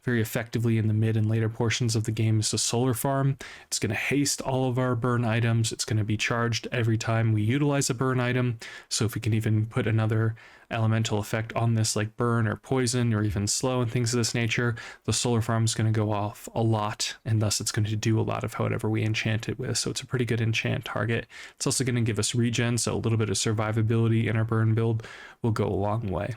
very effectively in the mid and later portions of the game is the solar farm. It's going to haste all of our burn items. It's going to be charged every time we utilize a burn item. So if we can even put another elemental effect on this, like burn or poison or even slow and things of this nature, the solar farm is going to go off a lot, and thus it's going to do a lot of whatever we enchant it with. So it's a pretty good enchant target. It's also going to give us regen, so a little bit of survivability in our burn build will go a long way.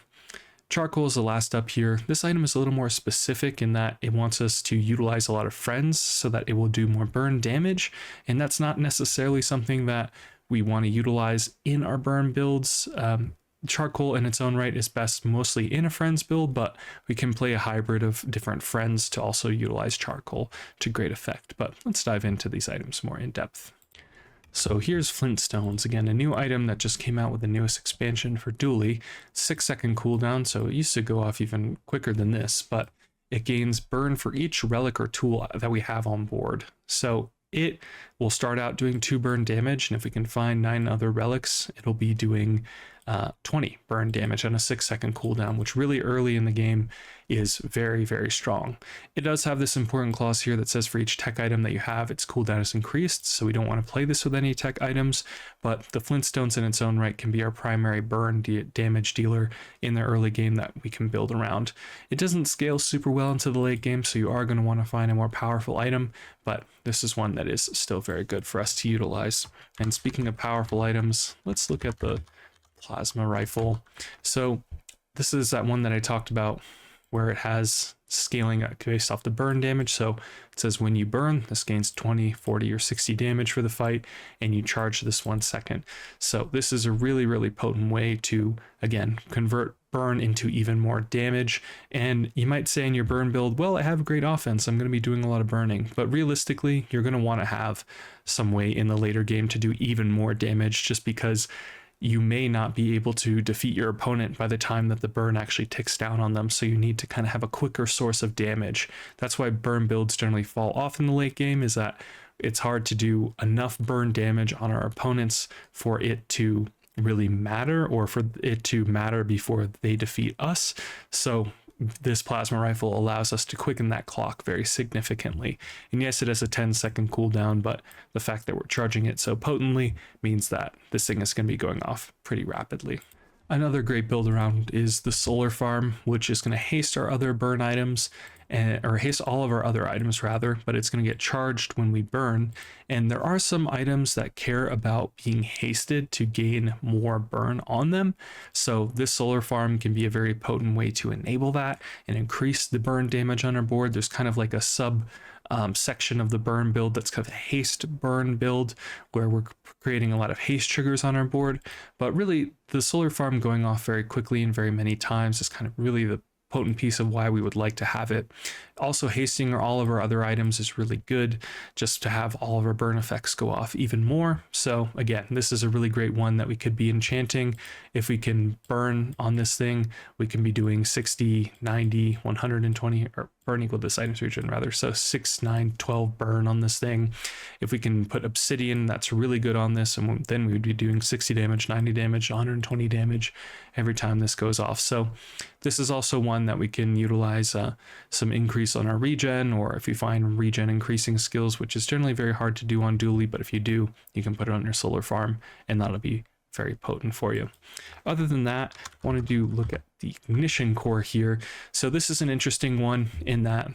Charcoal is the last up here. This item is a little more specific in that it wants us to utilize a lot of friends so that it will do more burn damage, and that's not necessarily something that we want to utilize in our burn builds. Charcoal in its own right is best mostly in a friends build, but we can play a hybrid of different friends to also utilize charcoal to great effect. But let's dive into these items more in depth. So here's Flintstones, again, a new item that just came out with the newest expansion for Dooley. 6-second cooldown, so it used to go off even quicker than this, but it gains burn for each relic or tool that we have on board. So it will start out doing 2 burn damage, and if we can find 9 other relics, it'll be doing 20 burn damage on a 6-second cooldown, which really early in the game is very, very strong. It does have this important clause here that says for each tech item that you have, its cooldown is increased, so we don't want to play this with any tech items, but the Flintstones in its own right can be our primary burn damage dealer in the early game that we can build around. It doesn't scale super well into the late game, so you are going to want to find a more powerful item, but this is one that is still very good for us to utilize. And speaking of powerful items, let's look at the Plasma Rifle. So this is that one that I talked about where it has scaling based off the burn damage. So it says when you burn, this gains 20, 40, or 60 damage for the fight, and you charge this 1 second. So this is a really, really potent way to, again, convert burn into even more damage. And you might say in your burn build, well, I have great offense, I'm going to be doing a lot of burning. But realistically, you're going to want to have some way in the later game to do even more damage, just because you may not be able to defeat your opponent by the time that the burn actually ticks down on them, so you need to kind of have a quicker source of damage. That's why burn builds generally fall off in the late game, is that it's hard to do enough burn damage on our opponents for it to really matter, or for it to matter before they defeat us. So this plasma rifle allows us to quicken that clock very significantly. And yes, it has a 10-second cooldown, but the fact that we're charging it so potently means that this thing is going to be going off pretty rapidly. Another great build around is the solar farm, which is going to haste our other burn items or haste all of our other items rather, but it's going to get charged when we burn. And there are some items that care about being hasted to gain more burn on them. So this solar farm can be a very potent way to enable that and increase the burn damage on our board. There's kind of like a sub section of the burn build that's kind of a haste burn build where we're creating a lot of haste triggers on our board. But really, the solar farm going off very quickly and very many times is kind of really the potent piece of why we would like to have it. Also, hasting all of our other items is really good just to have all of our burn effects go off even more. So again, this is a really great one that we could be enchanting. If we can burn on this thing, we can be doing 60, 90, 120, or burn equal to this item's regen rather. So 6, 9, 12 burn on this thing. If we can put obsidian, that's really good on this. And then we would be doing 60 damage, 90 damage, 120 damage every time this goes off. So this is also one that we can utilize some increase on our regen, or if you find regen increasing skills, which is generally very hard to do on Dooley, but if you do, you can put it on your solar farm and that'll be very potent for you. Other than that, I wanted to look at the ignition core here. So this is an interesting one in that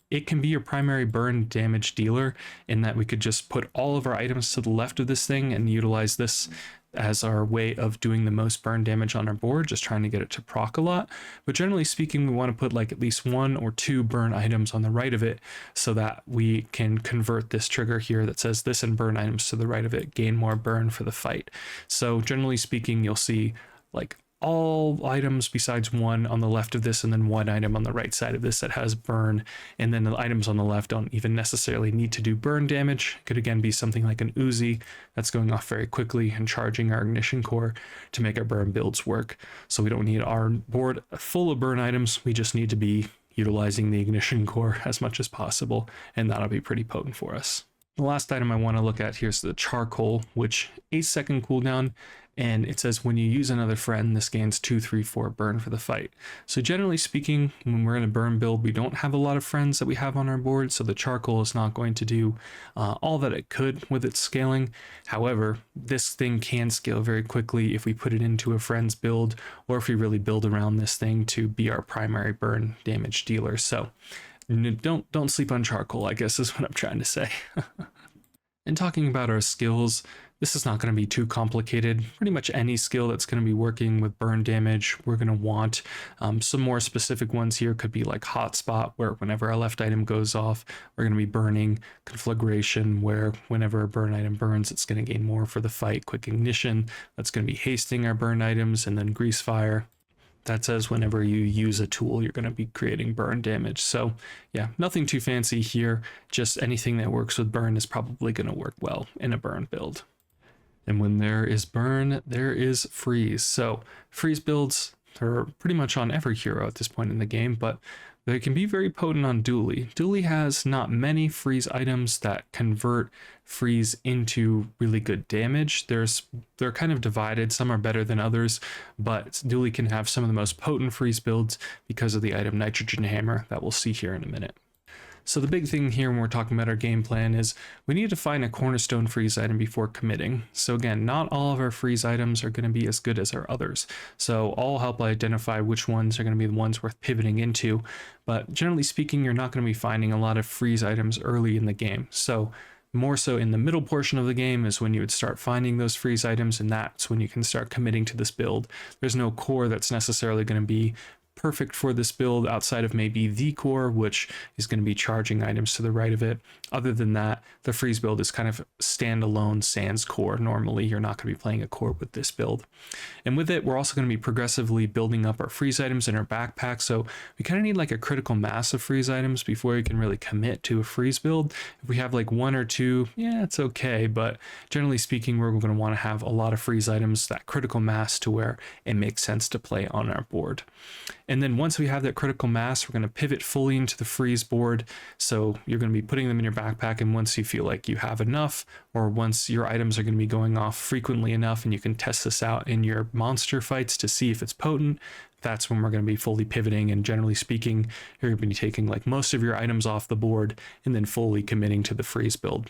it can be your primary burn damage dealer, in that we could just put all of our items to the left of this thing and utilize this as our way of doing the most burn damage on our board, just trying to get it to proc a lot. But generally speaking, we want to put like at least 1 or 2 burn items on the right of it so that we can convert this trigger here that says this and burn items to the right of it gain more burn for the fight. So generally speaking, you'll see like all items besides 1 on the left of this and then 1 item on the right side of this that has burn, and then the items on the left don't even necessarily need to do burn damage. It could again be something like an Uzi that's going off very quickly and charging our ignition core to make our burn builds work. So we don't need our board full of burn items, we just need to be utilizing the ignition core as much as possible, and that'll be pretty potent for us. The last item I want to look at here is the charcoal, which 8-second cooldown, and it says when you use another friend, this gains 2, 3, 4 burn for the fight. So generally speaking, when we're in a burn build, we don't have a lot of friends that we have on our board, so the charcoal is not going to do all that it could with its scaling. However, this thing can scale very quickly if we put it into a friend's build, or if we really build around this thing to be our primary burn damage dealer. So don't sleep on charcoal, I guess is what I'm trying to say. And talking about our skills, this is not going to be too complicated. Pretty much any skill that's going to be working with burn damage, we're going to want. Some more specific ones here could be like hotspot, where whenever a left item goes off, we're going to be burning. Conflagration, where whenever a burn item burns, it's going to gain more for the fight. Quick ignition, that's going to be hasting our burn items. And then grease fire, that says whenever you use a tool, you're going to be creating burn damage. So yeah, nothing too fancy here. Just anything that works with burn is probably going to work well in a burn build. And when there is burn, there is freeze. So freeze builds are pretty much on every hero at this point in the game, but they can be very potent on Dooley. Dooley has not many freeze items that convert freeze into really good damage. They're kind of divided. Some are better than others, but Dooley can have some of the most potent freeze builds because of the item Nitrogen Hammer that we'll see here in a minute. So the big thing here when we're talking about our game plan is we need to find a cornerstone freeze item before committing. So again, not all of our freeze items are going to be as good as our others. So I'll help identify which ones are going to be the ones worth pivoting into. But generally speaking, you're not going to be finding a lot of freeze items early in the game. So more so in the middle portion of the game is when you would start finding those freeze items, and that's when you can start committing to this build. There's no core that's necessarily going to be perfect for this build outside of maybe the core, which is going to be charging items to the right of it. Other than that, the freeze build is kind of standalone sans core. Normally, you're not going to be playing a core with this build. And with it, we're also going to be progressively building up our freeze items in our backpack. So we kind of need like a critical mass of freeze items before you can really commit to a freeze build. If we have like 1 or 2, yeah, it's okay. But generally speaking, we're going to want to have a lot of freeze items, that critical mass to where it makes sense to play on our board. And then once we have that critical mass, we're going to pivot fully into the freeze board. So you're going to be putting them in your backpack, and once you feel like you have enough, or once your items are going to be going off frequently enough and you can test this out in your monster fights to see if it's potent, that's when we're going to be fully pivoting. And generally speaking, you're going to be taking like most of your items off the board and then fully committing to the freeze build.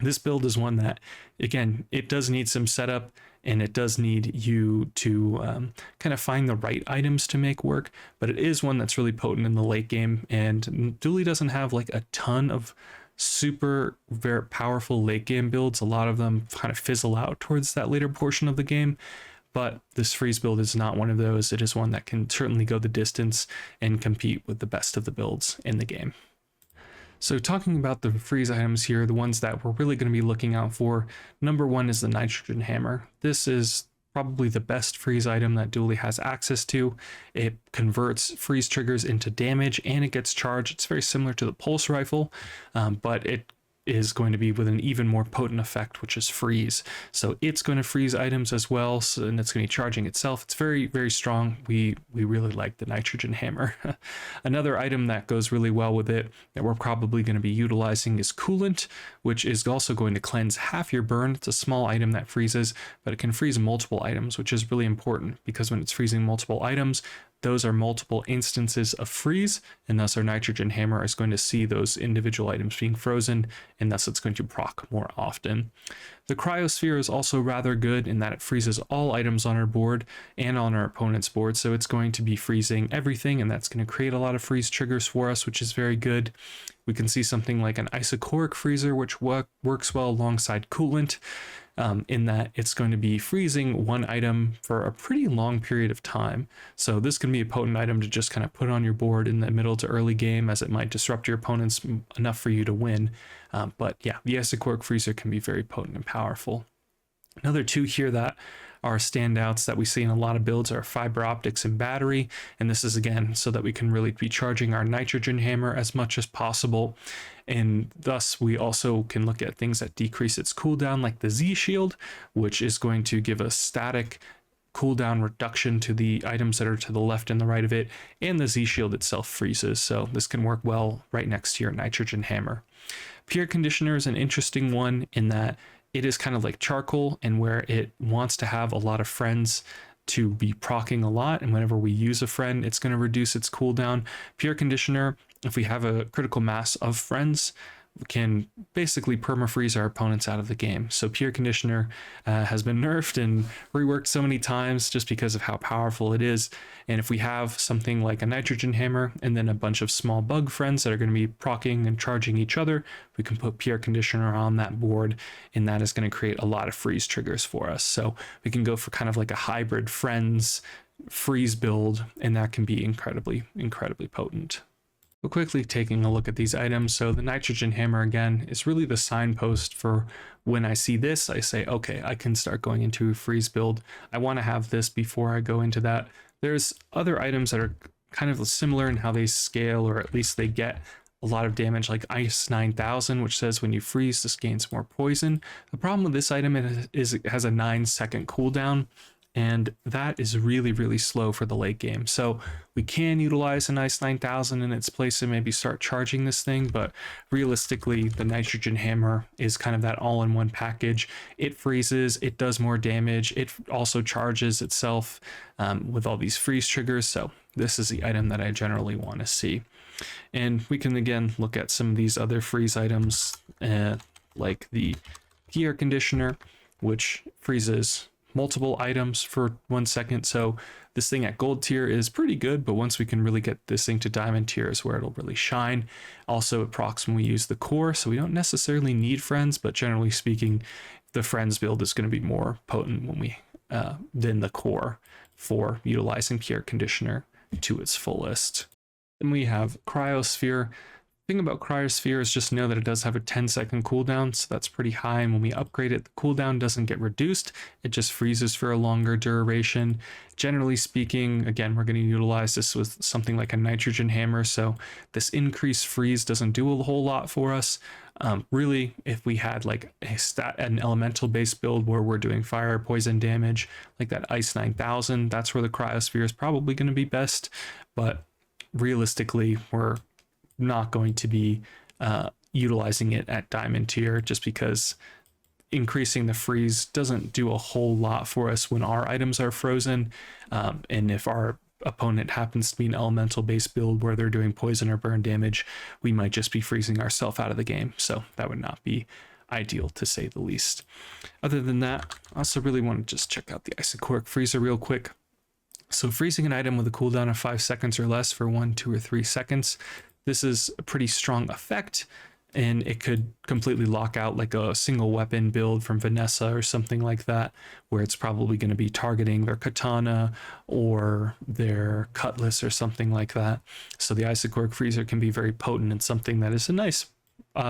This build is one that, again, it does need some setup, and it does need you to kind of find the right items to make work, but it is one that's really potent in the late game, and Dooley doesn't have like a ton of super very powerful late game builds. A lot of them kind of fizzle out towards that later portion of the game, but this freeze build is not one of those. It is one that can certainly go the distance and compete with the best of the builds in the game. So talking about the freeze items here, the ones that we're really going to be looking out for, number one is the nitrogen hammer. This is probably the best freeze item that Dooley has access to. It converts freeze triggers into damage and it gets charged. It's very similar to the pulse rifle, but it is going to be with an even more potent effect, which is freeze. So it's going to freeze items as well, and it's going to be charging itself. It's very, very strong. We really like the nitrogen hammer. Another item that goes really well with it that we're probably going to be utilizing is coolant, which is also going to cleanse half your burn. It's a small item that freezes, but it can freeze multiple items, which is really important because when it's freezing multiple items, those are multiple instances of freeze, and thus our nitrogen hammer is going to see those individual items being frozen, and thus it's going to proc more often. The cryosphere is also rather good in that it freezes all items on our board and on our opponent's board, so it's going to be freezing everything, and that's going to create a lot of freeze triggers for us, which is very good. We can see something like an isochoric freezer, which works well alongside coolant, in that it's going to be freezing one item for a pretty long period of time. So this can be a potent item to just kind of put on your board in the middle to early game, as it might disrupt your opponents enough for you to win. But yeah, the isochoric freezer can be very potent and powerful. Another two here that are standouts that we see in a lot of builds are fiber optics and battery, and this is again so that we can really be charging our nitrogen hammer as much as possible, and thus we also can look at things that decrease its cooldown, like the Z shield, which is going to give a static cooldown reduction to the items that are to the left and the right of it, and the Z shield itself freezes, so this can work well right next to your nitrogen hammer. Pure conditioner is an interesting one in that it is kind of like charcoal, and where it wants to have a lot of friends to be proccing a lot, and whenever we use a friend, it's going to reduce its cooldown. Pure conditioner, if we have a critical mass of friends, can basically perma-freeze our opponents out of the game. So pure conditioner has been nerfed and reworked so many times just because of how powerful it is. And if we have something like a nitrogen hammer and then a bunch of small bug friends that are going to be proccing and charging each other, we can put pure conditioner on that board, and that is going to create a lot of freeze triggers for us. So we can go for kind of like a hybrid friends freeze build, and that can be incredibly, incredibly potent. But quickly taking a look at these items, so the nitrogen hammer again is really the signpost for when I see this, I say, okay, I can start going into a freeze build. I want to have this before I go into that. There's other items that are kind of similar in how they scale, or at least they get a lot of damage, like Ice 9000, which says when you freeze, this gains more poison. The problem with this item is it has a 9-second cooldown, and that is really, really slow for the late game. So we can utilize a nice 9000 in its place and maybe start charging this thing, but realistically, the nitrogen hammer is kind of that all-in-one package. It freezes, it does more damage, it also charges itself with all these freeze triggers, so this is the item that I generally want to see. And we can again look at some of these other freeze items, like the air conditioner, which freezes multiple items for 1 second. So this thing at gold tier is pretty good, but once we can really get this thing to diamond tier is where it'll really shine. Also, it procs when we use the core, so we don't necessarily need friends, but generally speaking, the friends build is going to be more potent when we than the core for utilizing pure conditioner to its fullest. Then we have cryosphere. The thing about cryosphere is just know that it does have a 10-second cooldown, so that's pretty high, and when we upgrade it, the cooldown doesn't get reduced, it just freezes for a longer duration. Generally speaking, again, we're going to utilize this with something like a nitrogen hammer, so this increased freeze doesn't do a whole lot for us. Really, if we had like an elemental based build where we're doing fire poison damage, like that Ice 9000, that's where the cryosphere is probably going to be best, but realistically, we're not going to be utilizing it at diamond tier, just because increasing the freeze doesn't do a whole lot for us when our items are frozen, and if our opponent happens to be an elemental based build where they're doing poison or burn damage, we might just be freezing ourselves out of the game, so that would not be ideal to say the least. Other than that, I also really want to just check out the Isochoric Freezer real quick. So freezing an item with a cooldown of 5 seconds or less for 1, 2, or 3 seconds. This is a pretty strong effect, and it could completely lock out like a single weapon build from Vanessa or something like that, where it's probably going to be targeting their katana or their cutlass or something like that. So the Isochoric Freezer can be very potent and something that is a nice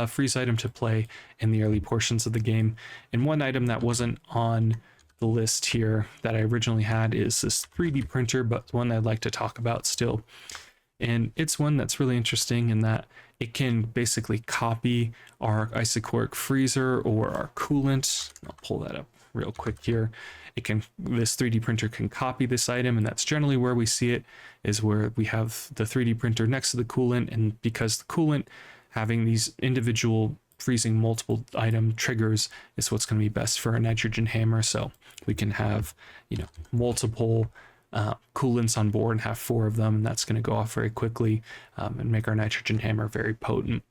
freeze item to play in the early portions of the game. And one item that wasn't on the list here that I originally had is this 3D printer, but one I'd like to talk about still. And it's one that's really interesting in that it can basically copy our Isochoric Freezer or our coolant. I'll pull that up real quick here. This 3D printer can copy this item, and that's generally where we see it, is where we have the 3D printer next to the coolant. And because the coolant having these individual freezing multiple item triggers is what's going to be best for a nitrogen hammer. So we can have, multiple coolants on board and have 4 of them, and that's going to go off very quickly and make our nitrogen hammer very potent.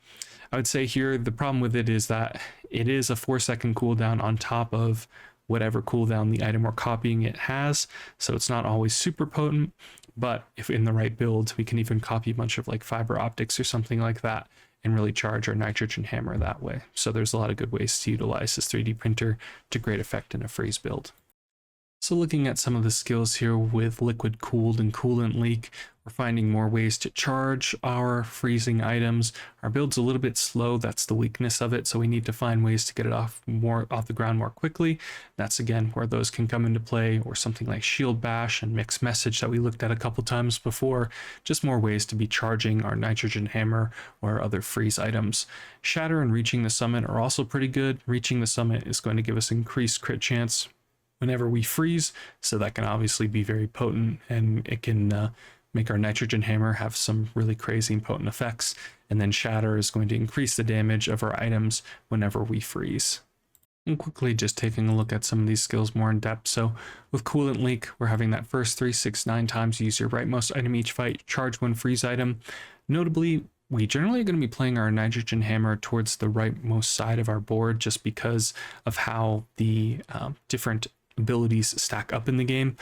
I would say here the problem with it is that it is a 4-second cooldown on top of whatever cooldown the item we're copying it has, so it's not always super potent, but if in the right build we can even copy a bunch of like fiber optics or something like that and really charge our nitrogen hammer that way. So there's a lot of good ways to utilize this 3D printer to great effect in a freeze build. So looking at some of the skills here with liquid cooled and coolant leak, we're finding more ways to charge our freezing items. Our build's a little bit slow, that's the weakness of it, so we need to find ways to get it off the ground more quickly. That's again where those can come into play, or something like shield bash and mixed message that we looked at a couple times before. Just more ways to be charging our nitrogen hammer or other freeze items. Shatter and reaching the summit are also pretty good. Reaching the summit is going to give us increased crit chance whenever we freeze, so that can obviously be very potent, and it can make our nitrogen hammer have some really crazy and potent effects. And then shatter is going to increase the damage of our items whenever we freeze. And quickly just taking a look at some of these skills more in depth. So with coolant leak, we're having that first 3, 6, 9 times use your rightmost item each fight, charge one freeze item. Notably, we generally are going to be playing our nitrogen hammer towards the rightmost side of our board, just because of how the different abilities stack up in the game.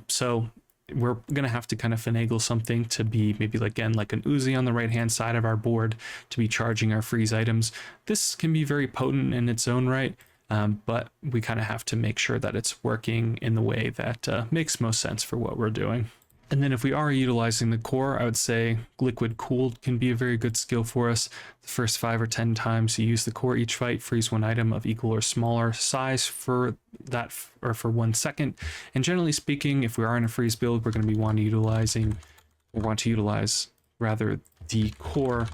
So we're going to have to kind of finagle something to be maybe like an Uzi on the right hand side of our board to be charging our freeze items. This can be very potent in its own right, but we kind of have to make sure that it's working in the way that makes most sense for what we're doing. And then if we are utilizing the core, I would say liquid cooled can be a very good skill for us. The first 5 or 10 times you use the core each fight, freeze one item of equal or smaller size for that, or for 1 second. And generally speaking, if we are in a freeze build, we're going to be want to utilize the core,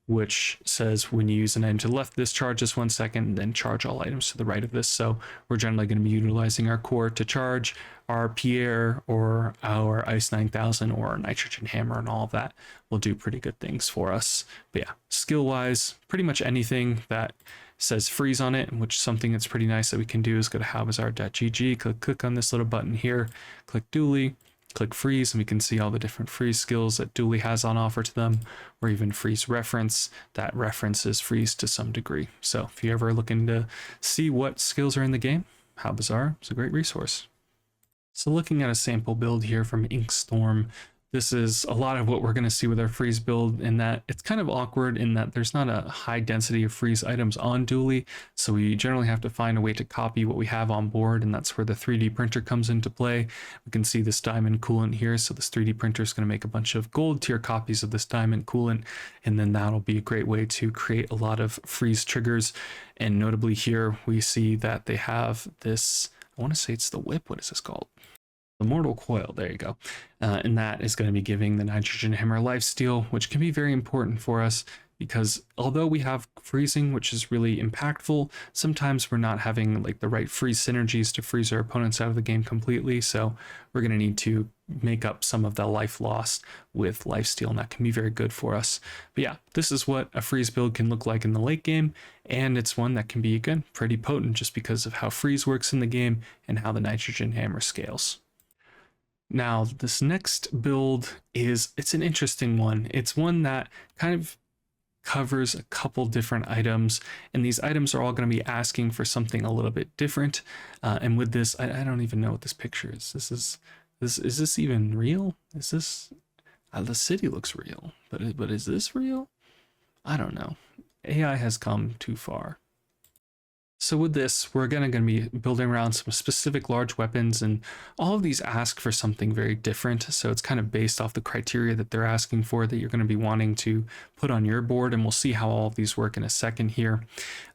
which says when you use an item to the left of this, charge this 1 second, then charge all items to the right of this. So we're generally going to be utilizing our core to charge our Pierre or our Ice 9000 or our nitrogen hammer, and all of that will do pretty good things for us. But yeah, skill wise, pretty much anything that says freeze on it, which is something that's pretty nice that we can do, is go to howbazaar.gg, click on this little button here, click Dooley, click freeze, and we can see all the different freeze skills that Dooley has on offer to them, or even freeze reference. That references freeze to some degree. So if you're ever looking to see what skills are in the game, How Bazaar is a great resource. So looking at a sample build here from Inkstorm, this is a lot of what we're going to see with our freeze build, in that it's kind of awkward in that there's not a high density of freeze items on Dooley, so we generally have to find a way to copy what we have on board, and that's where the 3D printer comes into play. We can see this diamond coolant here, so this 3D printer is going to make a bunch of gold tier copies of this diamond coolant, and then that'll be a great way to create a lot of freeze triggers. And notably here we see that they have this, I want to say it's the whip, what is this called? The Mortal Coil, there you go. And that is going to be giving the nitrogen hammer lifesteal, which can be very important for us, because although we have freezing, which is really impactful, sometimes we're not having like the right freeze synergies to freeze our opponents out of the game completely. So we're going to need to make up some of the life lost with lifesteal, and that can be very good for us. But yeah, this is what a freeze build can look like in the late game, and it's one that can be, again, pretty potent just because of how freeze works in the game and how the nitrogen hammer scales. Now, this next build it's an interesting one. It's one that kind of covers a couple different items, and these items are all going to be asking for something a little bit different. And with this, I don't even know what this picture is. Is this even real? Is this the city looks real, but is this real? I don't know. AI has come too far. So with this, we're again going to be building around some specific large weapons, and all of these ask for something very different. So it's kind of based off the criteria that they're asking for that you're going to be wanting to put on your board, and we'll see how all of these work in a second here.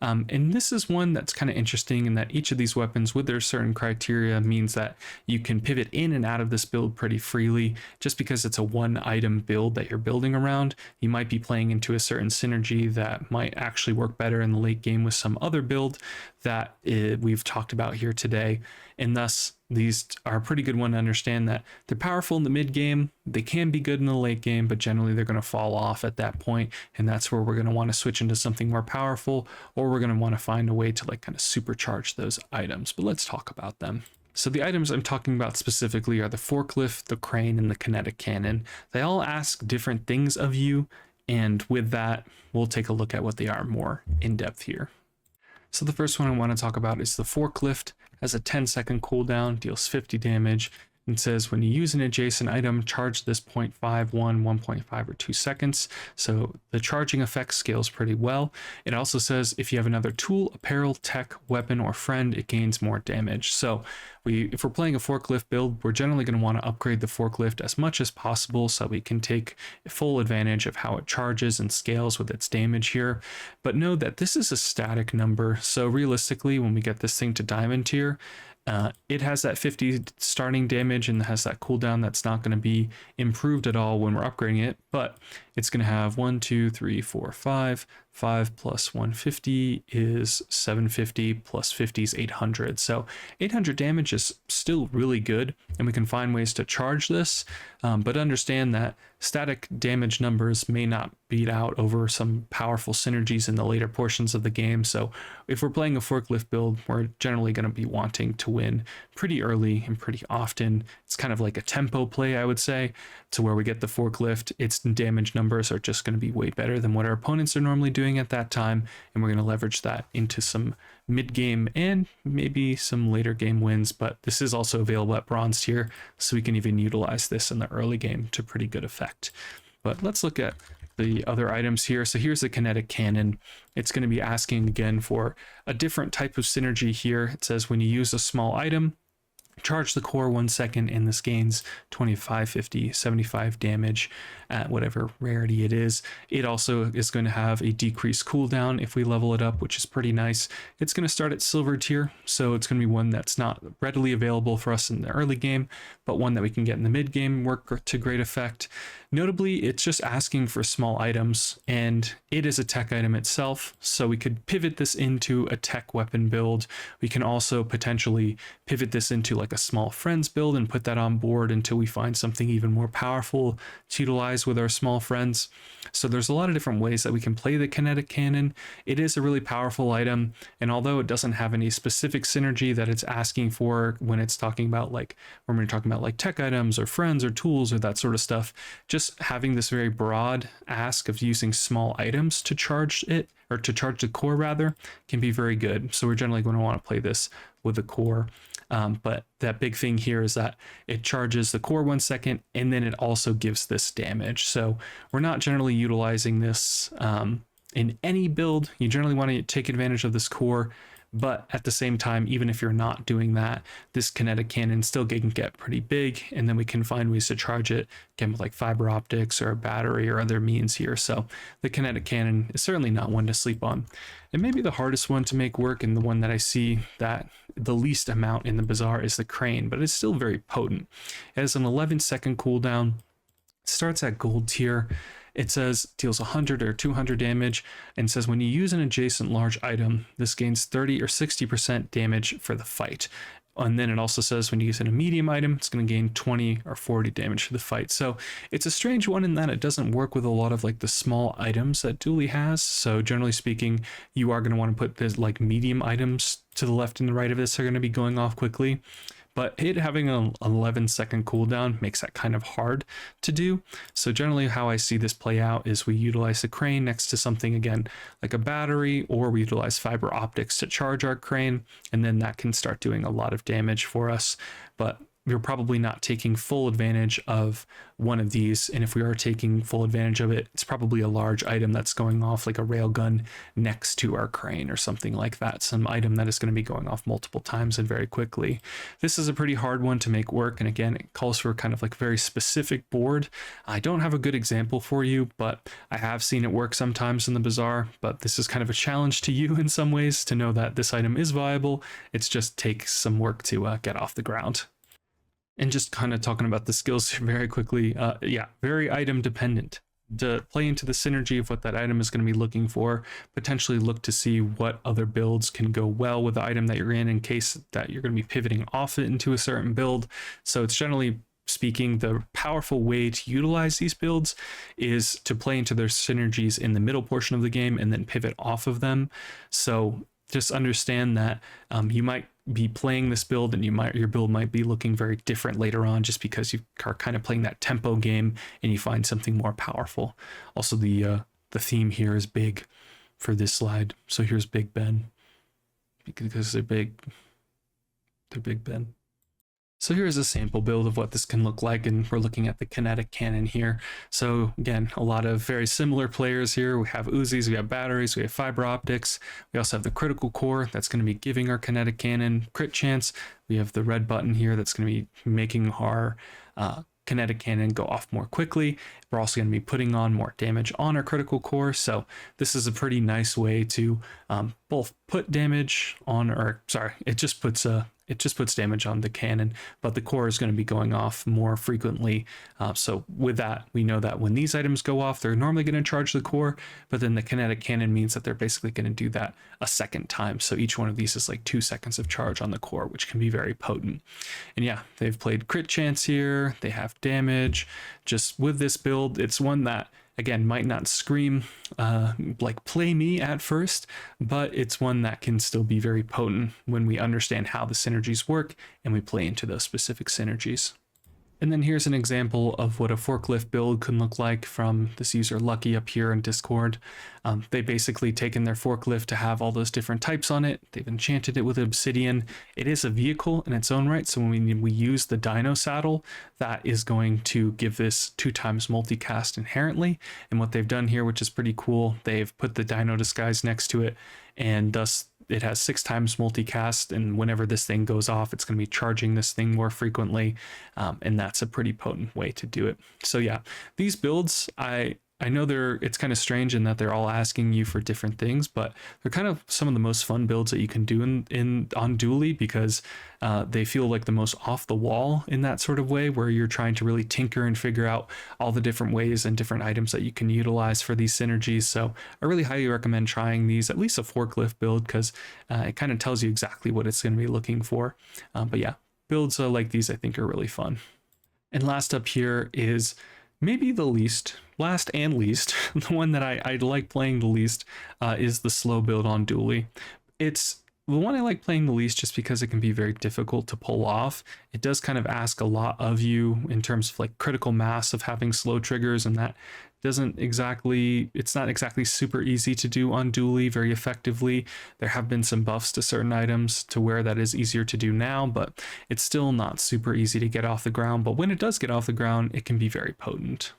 And this is one that's kind of interesting in that each of these weapons with their certain criteria means that you can pivot in and out of this build pretty freely. Just because it's a one item build that you're building around, you might be playing into a certain synergy that might actually work better in the late game with some other build that we've talked about here today. And thus, these are a pretty good one to understand that they're powerful in the mid game, they can be good in the late game, but generally they're going to fall off at that point, and that's where we're going to want to switch into something more powerful, or we're going to want to find a way to like kind of supercharge those items. But let's talk about them. So the items I'm talking about specifically are the forklift, the crane, and the kinetic cannon. They all ask different things of you, and with that, we'll take a look at what they are more in depth here. So the first one I want to talk about is the forklift. Has a 10-second cooldown, deals 50 damage, and says when you use an adjacent item, charge this 0.5, 1.5, or 2 seconds. So the charging effect scales pretty well. It also says if you have another tool, apparel, tech, weapon, or friend, it gains more damage. So if we're playing a forklift build, we're generally going to want to upgrade the forklift as much as possible so we can take full advantage of how it charges and scales with its damage here. But know that this is a static number. So realistically, when we get this thing to diamond tier, it has that 50 starting damage and has that cooldown that's not going to be improved at all when we're upgrading it, but it's going to have 1, 2, 3, 4, 5. 5 plus 150 is 750, plus 50 is 800. So 800 damage is still really good, and we can find ways to charge this, but understand that static damage numbers may not beat out over some powerful synergies in the later portions of the game. So if we're playing a forklift build, we're generally going to be wanting to win pretty early and pretty often. It's kind of like a tempo play, I would say, to where we get the forklift. Its damage numbers are just going to be way better than what our opponents are normally doing at that time, and we're going to leverage that into some mid-game and maybe some later game wins. But this is also available at bronze tier, so we can even utilize this in the early game to pretty good effect. But let's look at the other items here. So here's the kinetic cannon. It's going to be asking again for a different type of synergy here. It says when you use a small item, charge the core 1 second, and this gains 25, 50, 75 damage at whatever rarity it is. It also is going to have a decreased cooldown if we level it up, which is pretty nice. It's going to start at silver tier, so it's going to be one that's not readily available for us in the early game, but one that we can get in the mid game, work to great effect. Notably, it's just asking for small items, and it is a tech item itself, so we could pivot this into a tech weapon build. We can also potentially pivot this into like a small friends build and put that on board until we find something even more powerful to utilize with our small friends. So there's a lot of different ways that we can play the kinetic cannon. It is a really powerful item, and although it doesn't have any specific synergy that it's asking for when it's talking about like when we're talking about like tech items or friends or tools or that sort of stuff, just having this very broad ask of using small items to charge it, or to charge the core rather, can be very good. So we're generally going to want to play this with the core. But that big thing here is that it charges the core 1 second, and then it also gives this damage. So we're not generally utilizing this in any build. You generally want to take advantage of this core, but at the same time, even if you're not doing that, this kinetic cannon still can get pretty big, and then we can find ways to charge it, again with like fiber optics or a battery or other means here. So the kinetic cannon is certainly not one to sleep on. It may be the hardest one to make work, and the one that I see that the least amount in the Bazaar is the crane, but it's still very potent. It has an 11-second cooldown, starts at gold tier. It says deals 100 or 200 damage, and says when you use an adjacent large item, this gains 30 or 60% damage for the fight. And then it also says when you use a medium item, it's going to gain 20 or 40 damage for the fight. So it's a strange one in that it doesn't work with a lot of like the small items that Dooley has. So generally speaking, you are going to want to put this like medium items to the left and the right of this are going to be going off quickly. but it having an 11-second cooldown makes that kind of hard to do. So generally how I see this play out is we utilize the crane next to something, again, like a battery, or we utilize fiber optics to charge our crane, and then that can start doing a lot of damage for us. But we're probably not taking full advantage of one of these, and if we are taking full advantage of it, it's probably a large item that's going off, like a railgun next to our crane or something like that, some item that is going to be going off multiple times and very quickly. This is a pretty hard one to make work, and again, it calls for kind of like a very specific board. I don't have a good example for you, but I have seen it work sometimes in the Bazaar, but this is kind of a challenge to you in some ways to know that this item is viable. It's just takes some work to get off the ground. And just kind of talking about the skills very quickly, yeah, very item dependent. To play into the synergy of what that item is going to be looking for, potentially look to see what other builds can go well with the item that you're in case that you're going to be pivoting off it into a certain build. So it's generally speaking, the powerful way to utilize these builds is to play into their synergies in the middle portion of the game and then pivot off of them. So just understand that you might be playing this build and your build might be looking very different later on, just because you are kind of playing that tempo game and you find something more powerful. Also, the theme here is big for this slide. So here's Big Ben, because they're big. They're Big Ben. So here's a sample build of what this can look like, and we're looking at the kinetic cannon here. So again, a lot of very similar players here. We have Uzis, we have batteries, we have fiber optics. We also have the critical core that's going to be giving our kinetic cannon crit chance. We have the red button here that's going to be making our kinetic cannon go off more quickly. We're also going to be putting on more damage on our critical core. So this is a pretty nice way to both put damage on, or sorry, it just puts damage on the cannon, but the core is going to be going off more frequently. So with that, we know that when these items go off, they're normally going to charge the core, but then the kinetic cannon means that they're basically going to do that a second time. So each one of these is like 2 seconds of charge on the core, which can be very potent. And yeah, they've played crit chance here. They have damage. Just with this build, it's one that, again, might not scream like play me at first, but it's one that can still be very potent when we understand how the synergies work and we play into those specific synergies. And then here's an example of what a forklift build can look like from this user Lucky up here in Discord. They basically taken their forklift to have all those different types on it. They've enchanted it with obsidian. It is a vehicle in its own right, so when we use the Dino saddle, that is going to give this 2x multicast inherently. And what they've done here, which is pretty cool, they've put the Dino disguise next to it, and thus it has 6x multicast, and whenever this thing goes off, it's going to be charging this thing more frequently, and that's a pretty potent way to do it. So yeah, these builds, I know it's kind of strange in that they're all asking you for different things, but they're kind of some of the most fun builds that you can do on Dooley, because they feel like the most off the wall in that sort of way, where you're trying to really tinker and figure out all the different ways and different items that you can utilize for these synergies. So I really highly recommend trying these, at least a forklift build, because it kind of tells you exactly what it's going to be looking for. But yeah, builds like these I think are really fun. And last up here is maybe last and least, the one that I like playing the least is the slow build on Dooley. It's the one I like playing the least just because it can be very difficult to pull off. It does kind of ask a lot of you in terms of like critical mass of having slow triggers, and that it's not exactly super easy to do on Dooley very effectively. There have been some buffs to certain items to where that is easier to do now, but it's still not super easy to get off the ground. But when it does get off the ground, it can be very potent.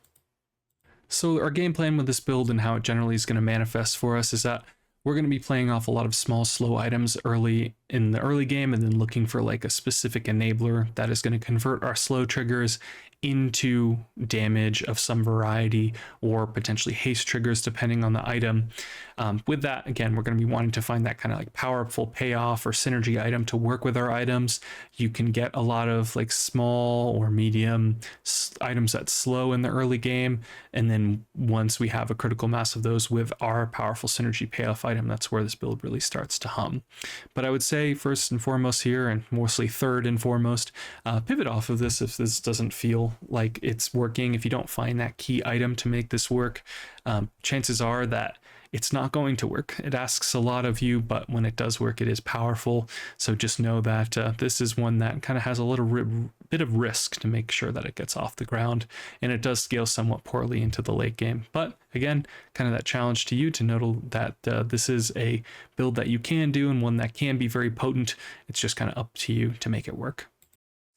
So our game plan with this build and how it generally is going to manifest for us is that we're going to be playing off a lot of small, slow items early in the early game, and then looking for like a specific enabler that is going to convert our slow triggers into damage of some variety, or potentially haste triggers depending on the item. With that, again, we're going to be wanting to find that kind of like powerful payoff or synergy item to work with our items. You can get a lot of like small or medium items that slow in the early game, and then once we have a critical mass of those with our powerful synergy payoff item, that's where this build really starts to hum. But I would say first and foremost here, and mostly third and foremost, pivot off of this if this doesn't feel feel like it's working, if you don't find that key item to make this work, chances are that it's not going to work. It asks a lot of you, but when it does work, it is powerful. So just know that this is one that kind of has a little bit of risk to make sure that it gets off the ground, and it does scale somewhat poorly into the late game. But again, kind of that challenge to you to note that this is a build that you can do and one that can be very potent. It's just kind of up to you to make it work.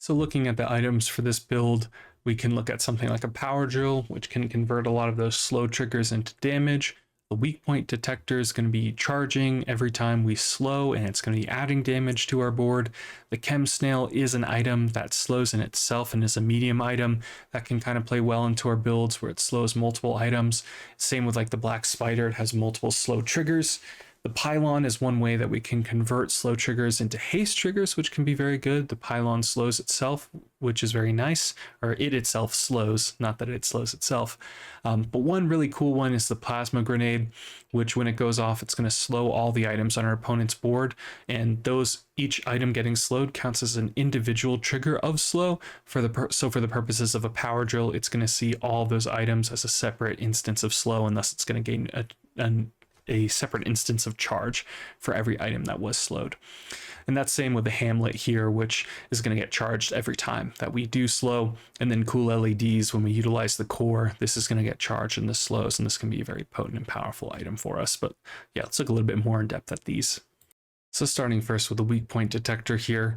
So looking at the items for this build, we can look at something like a power drill, which can convert a lot of those slow triggers into damage. The weak point detector is going to be charging every time we slow, and it's going to be adding damage to our board. The chem snail is an item that slows in itself and is a medium item that can kind of play well into our builds where it slows multiple items. Same with like the black spider, it has multiple slow triggers. The pylon is one way that we can convert slow triggers into haste triggers, which can be very good. The pylon slows itself, which is very nice, or it itself slows, not that it slows itself. But one really cool one is the plasma grenade, which when it goes off, it's going to slow all the items on our opponent's board, and each item getting slowed counts as an individual trigger of slow. So for the purposes of a power drill, it's going to see all those items as a separate instance of slow, and thus it's going to gain a separate instance of charge for every item that was slowed. And that's same with the Hamlet here, which is going to get charged every time that we do slow. And then cool LEDs, when we utilize the core, this is going to get charged in the slows, and this can be a very potent and powerful item for us. But yeah, let's look a little bit more in depth at these. So starting first with the weak point detector here,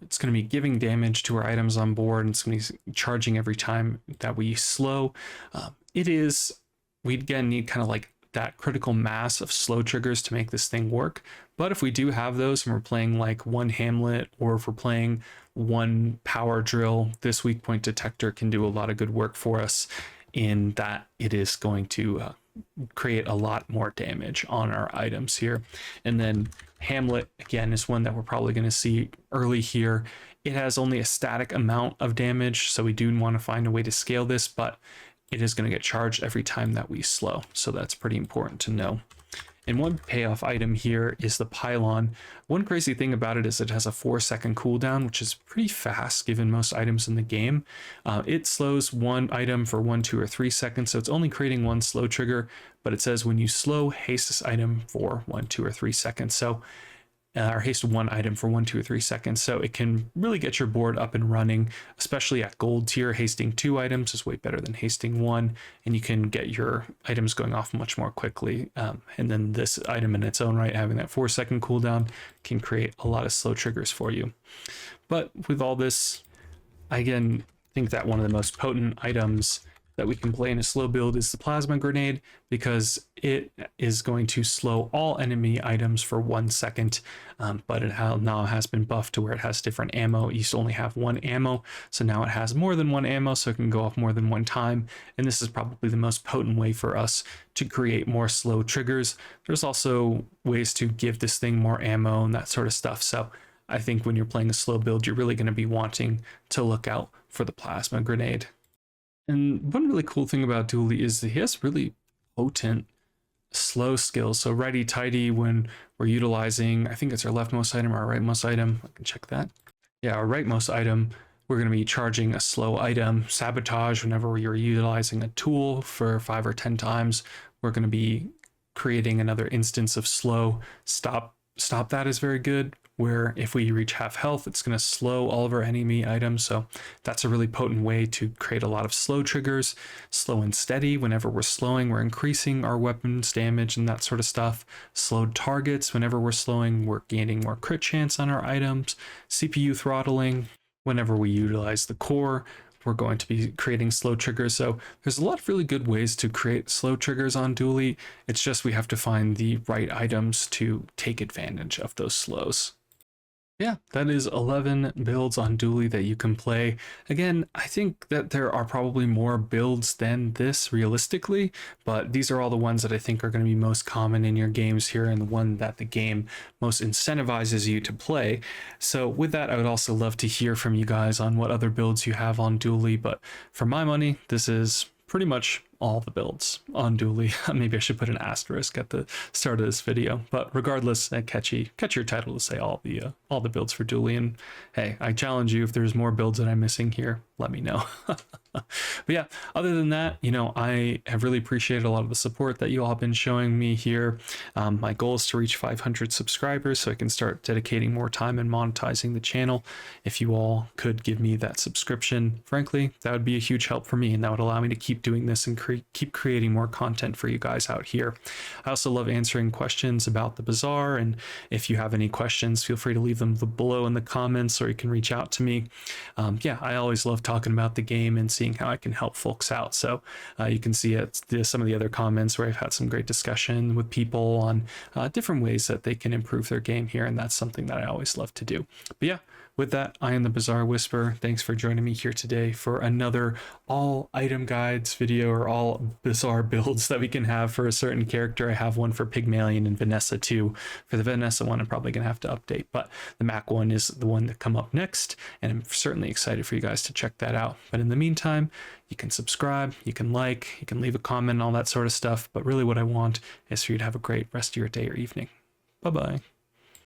it's going to be giving damage to our items on board, and it's going to be charging every time that we slow. We again need kind of like that critical mass of slow triggers to make this thing work. But if we do have those and we're playing like one Hamlet, or if we're playing one power drill, this weak point detector can do a lot of good work for us in that it is going to create a lot more damage on our items here. And then Hamlet, again, is one that we're probably going to see early here. It has only a static amount of damage, so we do want to find a way to scale this, but it is going to get charged every time that we slow. So that's pretty important to know. And one payoff item here is the pylon. One crazy thing about it is it has a 4-second cooldown, which is pretty fast given most items in the game. It slows one item for 1, 2, or 3 seconds, so it's only creating one slow trigger, but it says when you slow, haste this item for 1, 2, or 3 seconds. So or haste one item for 1, 2, or 3 seconds. So it can really get your board up and running, especially at gold tier. Hasting 2 items is way better than hasting 1, and you can get your items going off much more quickly. And then this item in its own right, having that 4-second cooldown, can create a lot of slow triggers for you. But with all this, I again think that one of the most potent items that we can play in a slow build is the plasma grenade, because it is going to slow all enemy items for 1 second, but it now has been buffed to where it has different ammo. It used to only have 1 ammo, so now it has more than 1 ammo, so it can go off more than 1 time, and this is probably the most potent way for us to create more slow triggers. There's also ways to give this thing more ammo and that sort of stuff, so I think when you're playing a slow build, you're really going to be wanting to look out for the plasma grenade. And one really cool thing about Dooley is that he has really potent slow skills. So righty tighty, when we're utilizing, I think it's our leftmost item or our rightmost item. I can check that. Yeah, our rightmost item, we're going to be charging a slow item. Sabotage, whenever you're utilizing a tool for 5 or 10 times, we're going to be creating another instance of slow. Stop that is very good, where if we reach half health, it's going to slow all of our enemy items. So that's a really potent way to create a lot of slow triggers. Slow and steady, whenever we're slowing, we're increasing our weapons damage and that sort of stuff. Slowed targets, whenever we're slowing, we're gaining more crit chance on our items. CPU throttling, whenever we utilize the core, we're going to be creating slow triggers. So there's a lot of really good ways to create slow triggers on Dooley. It's just we have to find the right items to take advantage of those slows. Yeah, that is 11 builds on Dooley that you can play. Again, I think that there are probably more builds than this realistically, but these are all the ones that I think are going to be most common in your games here, and the one that the game most incentivizes you to play. So with that, I would also love to hear from you guys on what other builds you have on Dooley, but for my money, this is pretty much all the builds on Dooley. Maybe I should put an asterisk at the start of this video, but regardless, catchy title to say all the builds for Dooley. And hey, I challenge you, if there's more builds that I'm missing here, let me know. But yeah, other than that, I have really appreciated a lot of the support that you all have been showing me here. My goal is to reach 500 subscribers so I can start dedicating more time and monetizing the channel. If you all could give me that subscription, frankly, that would be a huge help for me, and that would allow me to keep doing this and keep creating more content for you guys out here. I also love answering questions about the Bazaar, and if you have any questions, feel free to leave them below in the comments, or you can reach out to me. Yeah, I always love talking about the game and seeing how I can help folks out. So you can see some of the other comments where I've had some great discussion with people on different ways that they can improve their game here, and that's something that I always love to do. But yeah, with that, I am the Bazaar Whisperer. Thanks for joining me here today for another all item guides video, or all Bazaar builds that we can have for a certain character. I have one for Pygmalion and Vanessa too. For the Vanessa one, I'm probably going to have to update, but the Mac one is the one to come up next, and I'm certainly excited for you guys to check that out. But in the meantime, you can subscribe, you can like, you can leave a comment, all that sort of stuff. But really what I want is for you to have a great rest of your day or evening. Bye-bye.